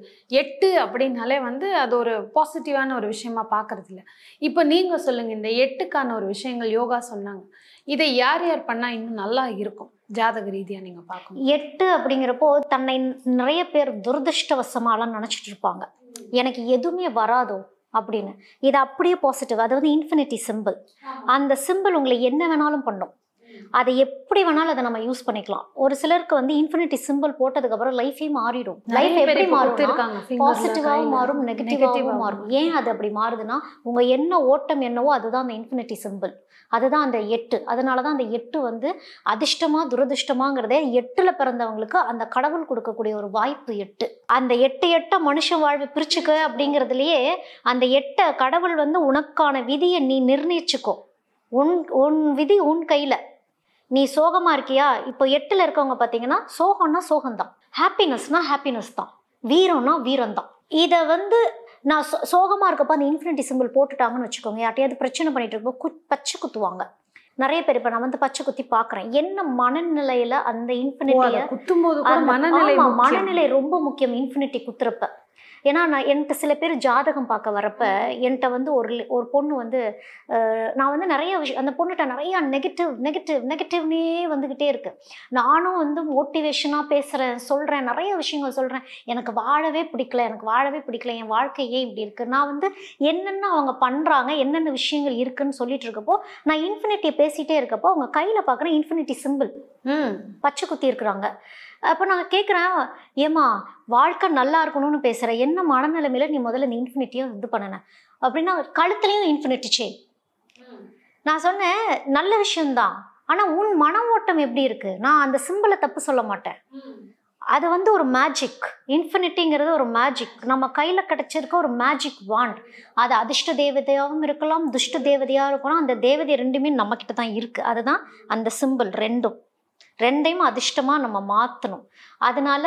8 அப்படின்னாலே வந்து அது ஒரு பாசிட்டிவான ஒரு விஷயமா பாக்குறது இல்லை. இப்ப நீங்க சொல்லுங்க, இந்த 8க்கான ஒரு விஷயங்கள் யோகா சொன்னாங்க, இதை யார் பண்ணா இன்னும் நல்லா இருக்கும் ஜாதக ரீதியா நீங்க பார்க்கணும்? 8 அப்படிங்கிறப்போ தன்னை நிறைய பேர் துரதிருஷ்டவசமாலாம் நினைச்சிட்டு இருப்பாங்க, எனக்கு எதுவுமே வராதோ அப்படின்னு. இது அப்படியே பாசிட்டிவ். அது வந்து இன்ஃபினிட்டி சிம்பிள். அந்த சிம்பிள் உங்களை என்ன வேணாலும் பண்ணும். அதை எப்படி வேணாலும் அதை நம்ம யூஸ் பண்ணிக்கலாம். ஒரு சிலருக்கு வந்து இன்ஃபினிட்டி சிம்பிள் போட்டதுக்கு அப்புறம் லைஃபே மாறிடும். லைஃப் எப்படி மாறும்? பாசிட்டிவாகவும் மாறும், நெகட்டிவாகவும் மாறும். ஏன் அது அப்படி மாறுதுன்னா உங்க என்ன ஓட்டம் என்னவோ அதுதான் அந்த இன்ஃபினிட்டி சிம்பிள். அதுதான் அந்த 8. அதனாலதான் அந்த 8 வந்து அதிர்ஷ்டமா துரதிர்ஷ்டமாங்கிறதே 8ல பிறந்தவங்களுக்கு அந்த கடவுள் கொடுக்கக்கூடிய ஒரு வாய்ப்பு 8. அந்த 8 மனுஷ வாழ்வு பிரிச்சுக்க அப்படிங்கிறதுலயே அந்த 8 கடவுள் வந்து உனக்கான விதியை நீ நிர்ணயிச்சுக்கோ. உன் விதி உன் கையில. நீ சோகமா இருக்கியா? இப்போ 8ல இருக்கவங்க பார்த்தீங்கன்னா சோகம்னா சோகம்தான், ஹாப்பினஸ்னா ஹாப்பினஸ் தான், வீரம்னா வீரம் தான். இதை வந்து நான் சோகமா இருக்கப்போ அந்த இன்ஃபினிட்டி சிம்பிள் போட்டுட்டாங்கன்னு வச்சுக்கோங்க, யார்ட்டையாவது பிரச்சனை பண்ணிட்டு இருக்கப்போ பச்சை குத்துவாங்க நிறைய பேர். இப்போ நான் வந்து பச்சை குத்தி பார்க்குறேன். என்ன மனநிலையில அந்த இன்ஃபினிட்டியை குத்தும்போது மனநிலை ரொம்ப முக்கியம். இன்ஃபினிட்டி குத்துறப்ப ஏன்னா நான் என்கிட்ட சில பேர் ஜாதகம் பார்க்க வரப்ப என்கிட்ட வந்து ஒரு பொண்ணு வந்து நான் வந்து நிறைய விஷயம் அந்த பொண்ணுகிட்ட நிறைய நெகட்டிவ்னே வந்துக்கிட்டே இருக்கு. நானும் வந்து மோட்டிவேஷனாக பேசுகிறேன், சொல்கிறேன், நிறைய விஷயங்கள் சொல்கிறேன். எனக்கு வாழவே பிடிக்கல, என் வாழ்க்கையே இப்படி இருக்குது. நான் வந்து என்னென்ன அவங்க பண்ணுறாங்க, என்னென்ன விஷயங்கள் இருக்குன்னு சொல்லிட்டு இருக்கப்போ நான் இன்ஃபினிட்டியை பேசிகிட்டே இருக்கப்போ அவங்க கையில் பார்க்குறேன் இன்ஃபினிட்டி சிம்பிள் பச்சை குத்தி இருக்கிறாங்க. அப்போ நான் கேட்குறேன், ஏமா வாழ்க்கை நல்லா இருக்கணும்னு பேசுகிற, என்ன மனநிலைமையில நீ முதல்ல இந்த இன்ஃபினிட்டியும் இது பண்ணின அப்படின்னா கழுத்துலேயும் இன்ஃபினிட்டி செயின். நான் சொன்னேன் நல்ல விஷயம்தான், ஆனால் உன் மன ஓட்டம் எப்படி இருக்கு? நான் அந்த சிம்பிளை தப்பு சொல்ல மாட்டேன். அது வந்து ஒரு மேஜிக். இன்ஃபினிட்டிங்கிறது ஒரு மேஜிக். நம்ம கையில் கிடைச்சிருக்க ஒரு மேஜிக் வாண்ட். அது அதிர்ஷ்ட தேவதையாகவும் இருக்கலாம், துஷ்ட தேவதையாக இருக்கலாம். அந்த தேவதை ரெண்டுமே நம்மக்கிட்ட தான் இருக்குது. அதுதான் அந்த சிம்பிள். ரெண்டையும் அதிர்ஷ்டமாக நம்ம மாற்றணும். அதனால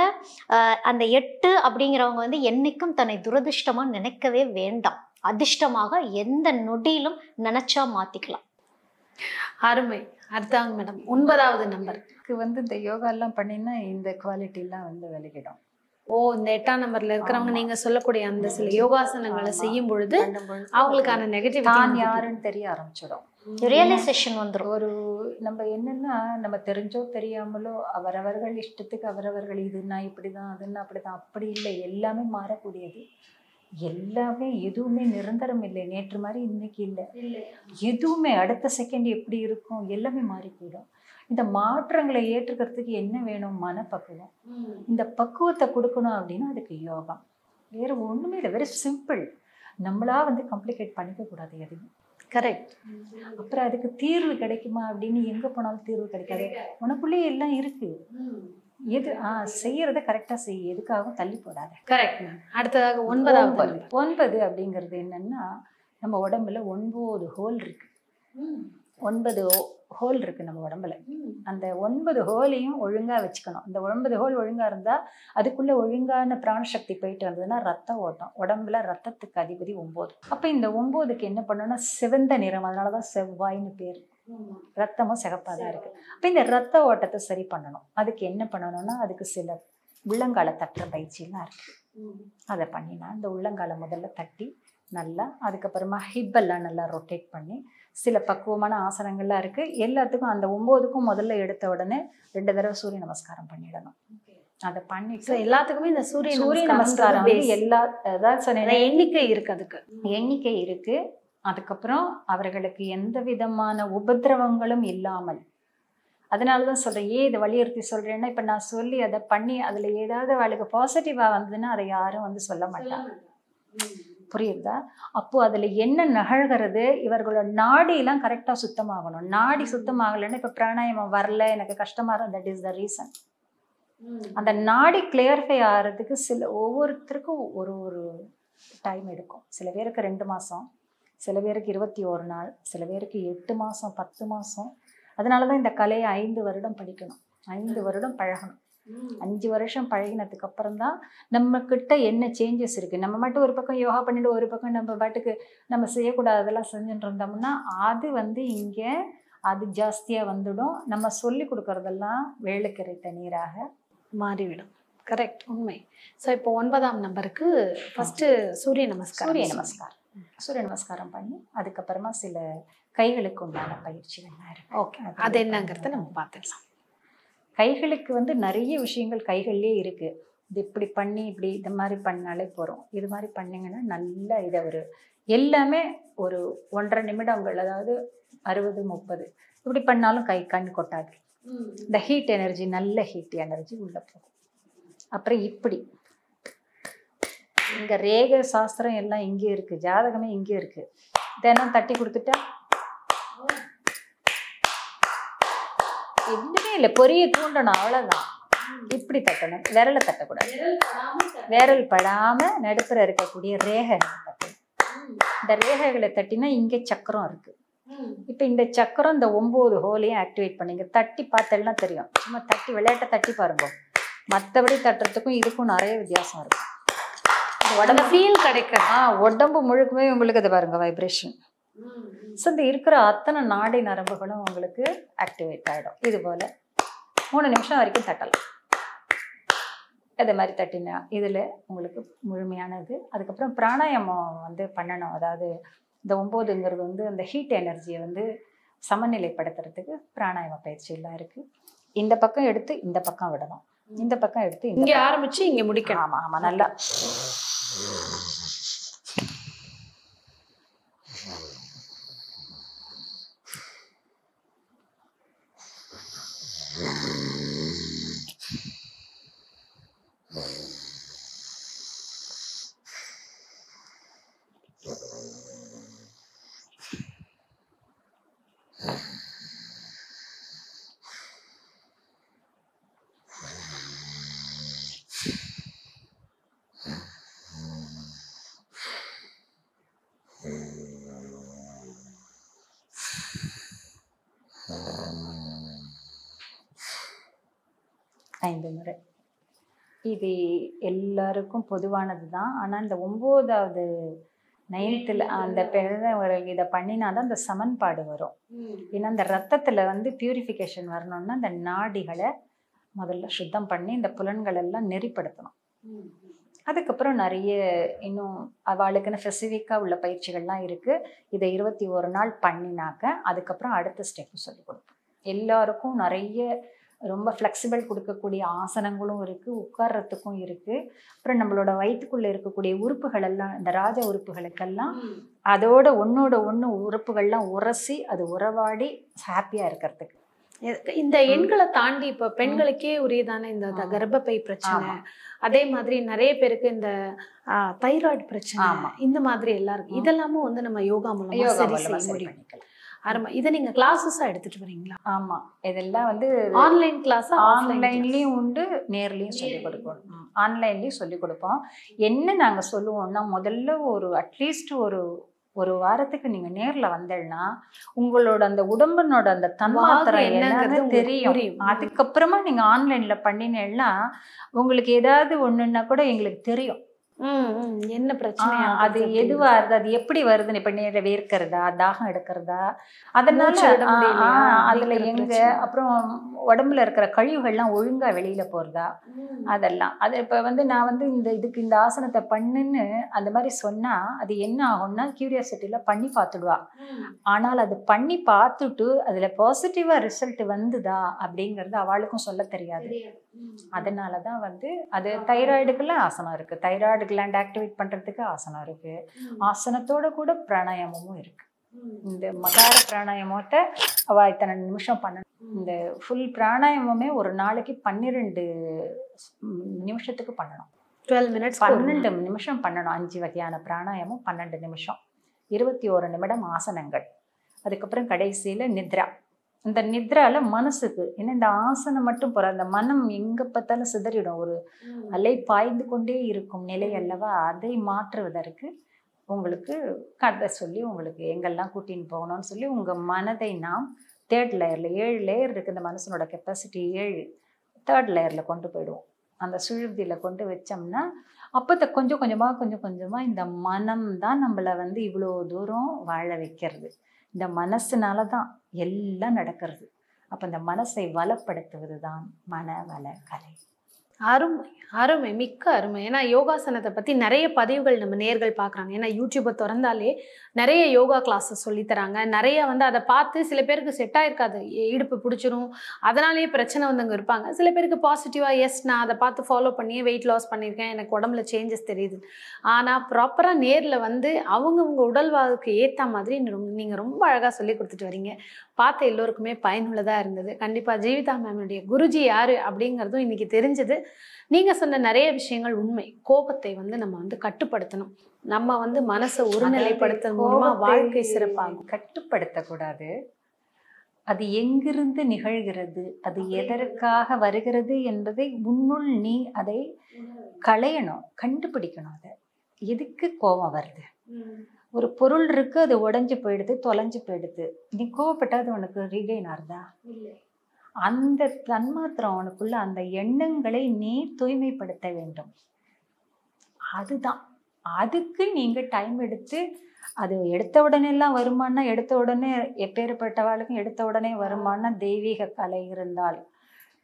அந்த 8 அப்படிங்கிறவங்க வந்து என்னைக்கும் தன்னை துரதிர்ஷ்டமாக நினைக்கவே வேண்டாம். அதிர்ஷ்டமாக எந்த நொடியிலும் நினைச்சா மாற்றிக்கலாம். அருமை. அடுத்தாங்க மேடம் 9வது நம்பருக்கு வந்து இந்த யோகா எல்லாம் பண்ணினா இந்த குவாலிட்டிலாம் வந்து விலகிடும். இந்த 8ஆம் நம்பர்ல இருக்கிறவங்க நீங்க சொல்லக்கூடிய அந்த சில யோகாசனங்களை செய்யும் பொழுது அவங்களுக்கான நெகட்டிவிட்டி தான் யாருன்னு தெரிய ஆரம்பிச்சிடும். ரியலைசேஷன் வந்துடும். ஒரு நம்ம என்னன்னா நம்ம தெரிஞ்சோ தெரியாமலோ அவரவர்கள் இஷ்டத்துக்கு அவரவர்கள் இதுன்னா இப்படிதான் அதுன்னா அப்படிதான், அப்படி இல்லை. எல்லாமே மாறக்கூடியது. எல்லாமே எதுவுமே நிரந்தரம் இல்லை. நேற்று மாதிரி இன்னைக்கு இல்லை. எதுவுமே அடுத்த செகண்ட் எப்படி இருக்கும் எல்லாமே மாறி போயிடும். இந்த மாற்றங்களை ஏற்றுக்கிறதுக்கு என்ன வேணும்? மனப்பக்குவம். இந்த பக்குவத்தை கொடுக்கணும் அப்படின்னா அதுக்கு யோகா. வேற ஒண்ணுமே இல்லை. Very simple. நம்மளா வந்து காம்ப்ளிகேட் பண்ணிக்க கூடாது எதுவும். கரெக்ட். அப்புறம் அதுக்கு தீர்வு கிடைக்குமா அப்படின்னு எங்க போனாலும் தீர்வு கிடைக்காது. உனக்குள்ளேயே எல்லாம் இருக்கு. எது செய்யறத கரெக்டா செய்ய, எதுக்காகவும் தள்ளி போடாத. கரெக்ட். அடுத்ததாக 9 அப்படிங்கிறது என்னன்னா நம்ம உடம்புல 9 ஹோல் இருக்கு. 9 ஹோல் இருக்கு நம்ம உடம்புல. அந்த 9 ஹோலையும் ஒழுங்கா வச்சுக்கணும். அந்த 9 ஹோல் ஒழுங்கா இருந்தா அதுக்குள்ள ஒழுங்கான பிராணசக்தி போயிட்டு வந்ததுன்னா ரத்த ஓட்டம். உடம்புல ரத்தத்துக்கு அதிபதி 9. அப்ப இந்த 9க்கு என்ன பண்ணணும்னா சிவந்த நிறம். அதனாலதான் செவ்வாய்ன்னு பேர். ரத்தமும் சிகப்பாதான் இருக்கு. அப்ப இந்த ரத்த ஓட்டத்தை சரி பண்ணணும். அதுக்கு என்ன பண்ணணும்னா அதுக்கு சில உள்ளங்கால தட்டுற பயிற்சியெல்லாம் இருக்கு. அதை பண்ணினா இந்த உள்ளங்கால முதல்ல தட்டி நல்லா, அதுக்கப்புறமா ஹிப்பெல்லாம் நல்லா ரொட்டேட் பண்ணி சில பக்குவமான ஆசனங்கள்லாம் இருக்கு. எல்லாத்துக்கும் அந்த 9க்கும் முதல்ல எடுத்த உடனே 2 தடவை சூரிய நமஸ்காரம் பண்ணிடணும். அதை பண்ணிட்டு எல்லாத்துக்குமே இந்த சூரிய நமஸ்காரம் எல்லா எண்ணிக்கை இருக்கு. அதுக்கு எண்ணிக்கை இருக்கு. அதுக்கப்புறம் அவர்களுக்கு எந்த விதமான உபதிரவங்களும் இல்லாமல். அதனாலதான் சொல்றேன். இதை வலியுறுத்தி சொல்றேன்னா இப்ப நான் சொல்லி அதை பண்ணி அதுல ஏதாவது அவளுக்கு பாசிட்டிவா வந்ததுன்னா அதை யாரும் வந்து சொல்ல மாட்டாங்க. புரியுதா? அப்போ அதுல என்ன நிகழ்கிறது? இவர்களோட நாடி எல்லாம் கரெக்டா சுத்தமாகணும். நாடி சுத்தமாகலைன்னா இப்ப பிராணாயாமம் வரல, எனக்கு கஷ்டமா இருக்கும். That is the reason. அந்த நாடி கிளியரிஃபை ஆகிறதுக்கு ஒவ்வொருத்தருக்கும் ஒரு டைம் எடுக்கும். சில பேருக்கு 2 மாசம், சில பேருக்கு 21 நாள், சில பேருக்கு 8 மாசம், 10 மாசம். அதனாலதான் இந்த கலையை 5 வருடம் படிக்கணும், 5 வருடம் பழகணும். 5 வருஷம் பழகினதுக்கு அப்புறம் தான் நம்ம கிட்ட என்ன சேஞ்சஸ் இருக்கு. நம்ம மட்டும் ஒரு பக்கம் யோகா பண்ணிட்டு ஒரு பக்கம் நம்ம பாட்டுக்கு நம்ம செய்யக்கூடாததெல்லாம் செஞ்சுட்டு இருந்தோம்னா அது வந்து இங்க அது ஜாஸ்தியா வந்துடும். நம்ம சொல்லி கொடுக்கறதெல்லாம் வேளுக்கரைத்த நீராக மாறிவிடும். கரெக்ட், உண்மை. ஸோ இப்போ 9ஆம் நம்பருக்கு ஃபர்ஸ்ட் சூரிய நமஸ்காரம் பண்ணி அதுக்கப்புறமா சில கைகளுக்கு உண்டான பயிற்சிகள்லாம் இருக்கு. ஓகே, அது என்னங்கிறத நம்ம பார்த்துக்கலாம். கைகளுக்கு வந்து நிறைய விஷயங்கள் கைகள்லேயே இருக்கு. இது இப்படி பண்ணி இப்படி இந்த மாதிரி பண்ணாலே போகிறோம். இது மாதிரி பண்ணிங்கன்னா நல்லா இதை எல்லாமே ஒரு 1.5 நிமிடங்கள், அதாவது 60-30 இப்படி பண்ணாலும் கண் கொட்டாது. இந்த ஹீட் எனர்ஜி, நல்ல ஹீட் எனர்ஜி உள்ள போகும். அப்புறம் இப்படி இங்க ரேக சாஸ்திரம் எல்லாம் இங்கே இருக்கு, ஜாதகமே இங்கே இருக்கு. தினம் தட்டி கொடுத்துட்டா எதுவுமே இல்லை, பொரிய தூண்டணும், அவ்வளவுதான். இப்படி தட்டணும், விரலை தட்டக்கூடாது. விரல் படாம நடுப்புற இருக்கக்கூடிய ரேகைகளை தட்டணும். இந்த ரேகைகளை தட்டினா இங்கே சக்கரம் இருக்கு. இப்ப இந்த சக்கரம் இந்த 9 ஹோலையும் ஆக்டிவேட் பண்ணிங்க. தட்டி பார்த்தெல்லாம் தெரியும். சும்மா தட்டி விளையாட்டை தட்டி பாருங்க. மற்றபடி தட்டுறதுக்கும் இதுக்கும் நிறைய வித்தியாசம் இருக்கும். உடம்பு ஃபீல் கிடைக்கும். உடம்பு முழுக்குமே உங்களுக்கு அதை பாருங்க வைப்ரேஷன். ஸோ இந்த இருக்கிற அத்தனை நாடி நரம்புகளும் உங்களுக்கு ஆக்டிவேட் ஆகிடும். இது போல 3 நிமிஷம் வரைக்கும் தட்டலாம். அதே மாதிரி தட்டினா இதில் உங்களுக்கு முழுமையானது. அதுக்கப்புறம் பிராணாயாமம் வந்து பண்ணணும். அதாவது இந்த 9ங்கிறது வந்து அந்த ஹீட் எனர்ஜியை வந்து சமநிலைப்படுத்துறதுக்கு பிராணாயாம பயிற்சியெல்லாம் இருக்குது. இந்த பக்கம் எடுத்து இந்த பக்கம் விடணும், இந்த பக்கம் எடுத்து இங்கே ஆரம்பிச்சு இங்கே முடிக்கணும். ஆமாம் ஆமாம், நல்லா ஐந்து முறை. இது எல்லாருக்கும் பொதுவானது தான். ஆனால் இந்த 9வது 9th அந்த பெரியவர்கள் இதை பண்ணினாதான் அந்த சமன்பாடு வரும். ஏன்னா இந்த ரத்தத்தில் வந்து பியூரிஃபிகேஷன் வரணும்னா இந்த நாடிகளை முதல்ல சுத்தம் பண்ணி இந்த புலன்கள் எல்லாம் நெறிப்படுத்தணும். அதுக்கப்புறம் நிறைய இன்னும் அவளுக்குன்னு ஸ்பெசிஃபிக்காக உள்ள பயிற்சிகள்லாம் இருக்குது. இதை 21 நாள் பண்ணினாக்க அதுக்கப்புறம் அடுத்த ஸ்டெப்பு சொல்லிக் கொடுப்போம். எல்லாருக்கும் நிறைய ரொம்ப ஃப்ளெக்சிபிள் கொடுக்கக்கூடிய ஆசனங்களும் இருக்குது, உட்கார்றதுக்கும் இருக்குது. அப்புறம் நம்மளோட வயிற்றுக்குள்ளே இருக்கக்கூடிய உறுப்புகள் எல்லாம், இந்த ராஜ உறுப்புகளுக்கெல்லாம் அதோட ஒன்று உறுப்புகள்லாம் உரசி அது உறவாடி ஹாப்பியாக இருக்கிறதுக்கு. இந்த எண்களை தாண்டி இப்போ பெண்களுக்கே உரியதான இந்த கர்ப்பப்பை பிரச்சனை, அதே மாதிரி நிறைய பேருக்கு இந்த தைராய்டு பிரச்சனை, இந்த மாதிரி எல்லாம் இருக்கு. இதெல்லாமும் வந்து நம்ம யோகா மூலமா சரி செய்ய முடியும். ஆரம்பம் இதை நீங்க கிளாஸஸா எடுத்துட்டு வரீங்களா? ஆமா, இதெல்லாம் வந்து ஆன்லைன் கிளாஸ், ஆன்லைன்லயும் உண்டு, நேர்லயும் சொல்லிக் கொடுப்போம். ஆன்லைன்லயும் சொல்லிக் கொடுப்போம். என்ன நாங்க சொல்லுவோம்னா, முதல்ல ஒரு அட்லீஸ்ட் ஒரு வாரத்துக்கு நீங்க நேர்ல வந்தேன்னா உங்களோட அந்த உடம்புனோட அந்த தன்மாத்திரை என்னன்னு தெரியும். அதுக்கப்புறமா நீங்க ஆன்லைன்ல பண்ணினேன்னா உங்களுக்கு ஏதாவது ஒண்ணுன்னா கூட எங்களுக்கு தெரியும் என்ன பிரச்சனை, அது எதுவா வருது, அது எப்படி வருதுன்னு. இப்ப நேர வேர்க்கிறதா, தாகம் எடுக்கிறதா, அதனால அதுல எங்க அப்புறம் உடம்புல இருக்கிற கழிவுகள்லாம் ஒழுங்கா வெளியில போறதா, அதெல்லாம். அது இப்ப வந்து நான் வந்து இதுக்கு இந்த ஆசனத்தை பண்ணுன்னு அந்த மாதிரி சொன்னா அது என்ன ஆகும்னா கியூரியாசிட்டியில பண்ணி பார்த்துடுவா. ஆனால் அது பண்ணி பார்த்துட்டு அதுல பாசிட்டிவா ரிசல்ட் வந்துதா அப்படிங்கறது அவளுக்கும் சொல்ல தெரியாது. அதனாலதான் வந்து அது தைராய்டுக்கெல்லாம் ஆசனம் இருக்கு, தைராய்டு கிளாண்ட் ஆக்டிவேட் பண்றதுக்கு ஆசனம் இருக்கு, ஆசனத்தோட கூட பிராணாயாமமும் இருக்கு. இந்த மகார பிராணாயாமத்தை அவ இத்தனை நிமிஷம் பண்ணணும். இந்த ஃபுல் பிராணாயாமமே ஒரு நாளைக்கு 12 நிமிஷத்துக்கு பண்ணணும். 12 நிமிஷம் பண்ணணும். 5 வகையான பிராணாயாமம் 12 நிமிஷம், 21 நிமிடம் ஆசனங்கள். அதுக்கப்புறம் கடைசியில நித்ரா. இந்த நித்ரால மனசுக்கு, ஏன்னா இந்த ஆசனம் மட்டும் போற, அந்த மனம் எங்க பார்த்தாலும் சிதறிடும், ஒரு அலை பாய்ந்து கொண்டே இருக்கும் நிலை அல்லவா, அதை மாற்றுவதற்கு உங்களுக்கு கதை சொல்லி உங்களுக்கு எங்கெல்லாம் கூட்டின்னு போகணும்னு சொல்லி உங்க மனதை நாம் 3rd லேயர்ல 7 லேயர் இருக்கு. இந்த மனசனோட கெப்பாசிட்டி 7, 3rd லேயர்ல கொண்டு போயிடுவோம். அந்த சுழுதியில கொண்டு வச்சோம்னா அப்போ கொஞ்சம் கொஞ்சமா இந்த மனம் தான் நம்மளை வந்து இவ்வளோ தூரம் வாழ வைக்கிறது. இந்த மனசுனால தான் எல்லாம் நடக்கிறது. அப்போ இந்த மனசை வளப்படுத்துவது தான் மனவள கலை. அருமை அருமை, மிக்க அருமை. ஏன்னா யோகாசனத்தை பற்றி நிறைய பதிவுகள் நம்ம நேர்கள் பார்க்குறாங்க. ஏன்னா யூடியூப்பை திறந்தாலே நிறைய யோகா கிளாஸஸ் சொல்லித்தராங்க. நிறைய வந்து அதை பார்த்து சில பேருக்கு செட் ஆகிருக்காது, இடுப்பு பிடிச்சிரும், அதனாலேயே பிரச்சனை வந்தவங்க இருப்பாங்க. சில பேருக்கு பாசிட்டிவாக எஸ் நான் அதை பார்த்து ஃபாலோ பண்ணியே வெயிட் லாஸ் பண்ணியிருக்கேன், எனக்கு உடம்புல சேஞ்சஸ் தெரியுது. ஆனால் ப்ராப்பராக நேரில் வந்து அவங்கவுங்க உடல்வாவுக்கு ஏற்ற மாதிரி நீங்கள் ரொம்ப அழகாக சொல்லி கொடுத்துட்டு வரீங்க. பார்த்த எல்லோருக்குமே பயனுள்ளதாக இருந்தது. கண்டிப்பாக ஜீவிதா மேமுடைய குருஜி யார் அப்படிங்கிறதும் இன்றைக்கி தெரிஞ்சது. நீங்கள் சொன்ன நிறைய விஷயங்கள் உண்மை. கோபத்தை வந்து நம்ம வந்து கட்டுப்படுத்தணும், நம்ம வந்து மனசை ஒருநிலைப்படுத்த மூலமா வாழ்க்கை சிறப்பாகும். கட்டுப்படுத்தக்கூடாது, அது எங்கிருந்து நிகழ்கிறது, அது எதற்காக வருகிறது என்பதை உன்னுள் நீ அதை களையணும், கண்டுபிடிக்கணும். அதை எதுக்கு கோபம் வருது, ஒரு பொருள் இருக்கு, அது உடஞ்சி போயிடுது, தொலைஞ்சு போயிடுது, நீ கோவப்பட்டா அது உனக்கு ரீகெயின் ஆகுதா? அந்த தன்மாத்திரம் உனக்குள்ள அந்த எண்ணங்களை நீ தூய்மைப்படுத்த வேண்டும். அதுதான். அதுக்கு நீங்க டைம் எடுத்து, அது எடுத்த உடனே எல்லாம் வருமானா, எடுத்த உடனே எப்பேற்பட்டவாளுக்கும் எடுத்த உடனே வருமானா தெய்வீக கலை இருந்தால்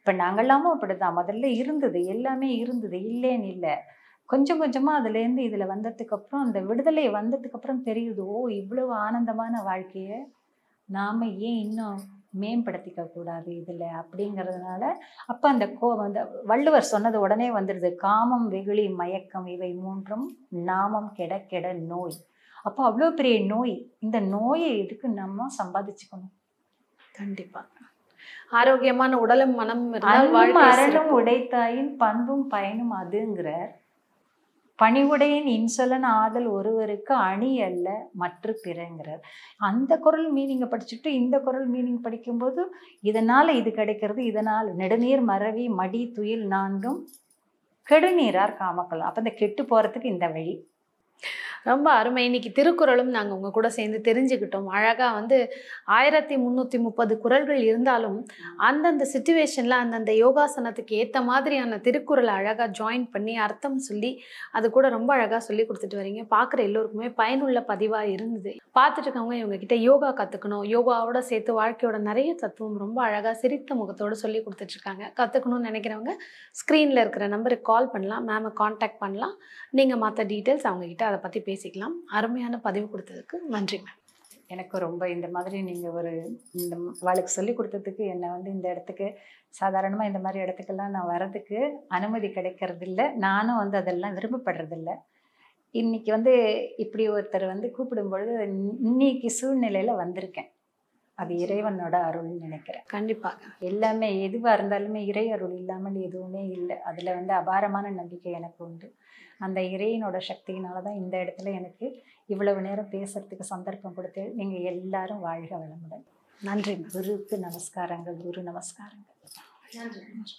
இப்போ நாங்கள்லாமும் அப்படிதான். முதல்ல இருந்தது, எல்லாமே இருந்தது, இல்லைன்னு இல்லை. கொஞ்சம் கொஞ்சமாக அதுலேருந்து இதில் வந்ததுக்கப்புறம், அந்த விடுதலை வந்ததுக்கப்புறம் தெரியுது, ஓ இவ்வளவு ஆனந்தமான வாழ்க்கையை நாம் ஏன் இன்னும் மேம்படுத்திக்க கூடாது இதில் அப்படிங்கிறதுனால. அப்போ அந்த அந்த வள்ளுவர் சொன்னது உடனே வந்துடுது, காமம் வெகுளி மயக்கம் இவை மூன்றும் நாமம் கெட கெட நோய். அப்போ அவ்வளோ பெரிய நோய், இந்த நோயை எதுக்கு நம்ம சம்பாதிச்சுக்கணும்? கண்டிப்பா. ஆரோக்கியமான உடலும் மனம் அரணும் உடைத்தாயின் பண்பும் பயனும் அதுங்கிற பணிவுடையின் இன்சொலன் ஆதல் ஒருவருக்கு அணி அல்ல மற்ற பிறங்கிறார். அந்த குறள் மீனிங்கை படிச்சுட்டு இந்த குறள் மீனிங் படிக்கும்போது இதனால இது கிடைக்கிறது, இதனால் நெடுநீர் மறவி மடி துயில் நான்கும் கெடுநீரார் காமக்கொள்ளும். அப்போ இந்த கெட்டு போறதுக்கு இந்த வழி. ரொம்ப அருமை. இன்னைக்கு திருக்குறளும் நாங்கள் உங்க கூட சேர்ந்து தெரிஞ்சுக்கிட்டோம். அழகா வந்து 1330 குறள்கள் இருந்தாலும் அந்தந்த சுச்சுவேஷன்ல அந்தந்த யோகாசனத்துக்கு ஏற்ற மாதிரியான திருக்குறளை அழகா ஜாயின் பண்ணி அர்த்தம் சொல்லி அது கூட ரொம்ப அழகா சொல்லி கொடுத்துட்டு வரீங்க. பார்க்குற எல்லோருக்குமே பயனுள்ள பதிவா இருந்தது. பார்த்துட்டு இருக்கவங்க இவங்க கிட்ட யோகா கத்துக்கணும், யோகாவோட சேர்த்து வாழ்க்கையோட நிறைய தத்துவம் ரொம்ப அழகா சிரித்த முகத்தோடு சொல்லி கொடுத்துட்டு இருக்காங்க. கத்துக்கணும்னு நினைக்கிறவங்க ஸ்க்ரீன்ல இருக்கிற நம்பருக்கு கால் பண்ணலாம், மேமை கான்டாக்ட் பண்ணலாம். நீங்க மற்ற டீட்டெயில்ஸ் அவங்க கிட்ட அதை பத்தி பேசிக்கலாம். அருமையான பதிவு கொடுத்ததுக்கு நன்றி மேம். எனக்கு ரொம்ப இந்த மாதிரி நீங்கள் இந்த அவளுக்கு சொல்லி கொடுத்ததுக்கு, என்னை வந்து இந்த இடத்துக்கு சாதாரணமாக இந்த மாதிரி இடத்துக்கெல்லாம் நான் வர்றதுக்கு அனுமதி கிடைக்கிறதில்ல. நானும் வந்து அதெல்லாம் விரும்பப்படுறதில்ல. இன்னைக்கு வந்து இப்படி ஒருத்தர் வந்து கூப்பிடும் பொழுது இன்னைக்கு சூழ்நிலையில் வந்திருக்கேன். அது இறைவனோட அருள்னு நினைக்கிறேன். கண்டிப்பாக. எல்லாமே எதுவாக இருந்தாலுமே இறை அருள் இல்லாமல் எதுவுமே இல்லை. அதில் வந்து அபாரமான நம்பிக்கை எனக்கு உண்டு. அந்த இறைவனோட சக்தியினால தான் இந்த இடத்துல எனக்கு இவ்வளவு நேரம் பேசுறதுக்கு சந்தர்ப்பம் கொடுத்து. நீங்கள் எல்லாரும் வாழ்க வளமுடன். நன்றி. குருக்கு நமஸ்காரங்கள், குரு நமஸ்காரங்கள். நன்றி.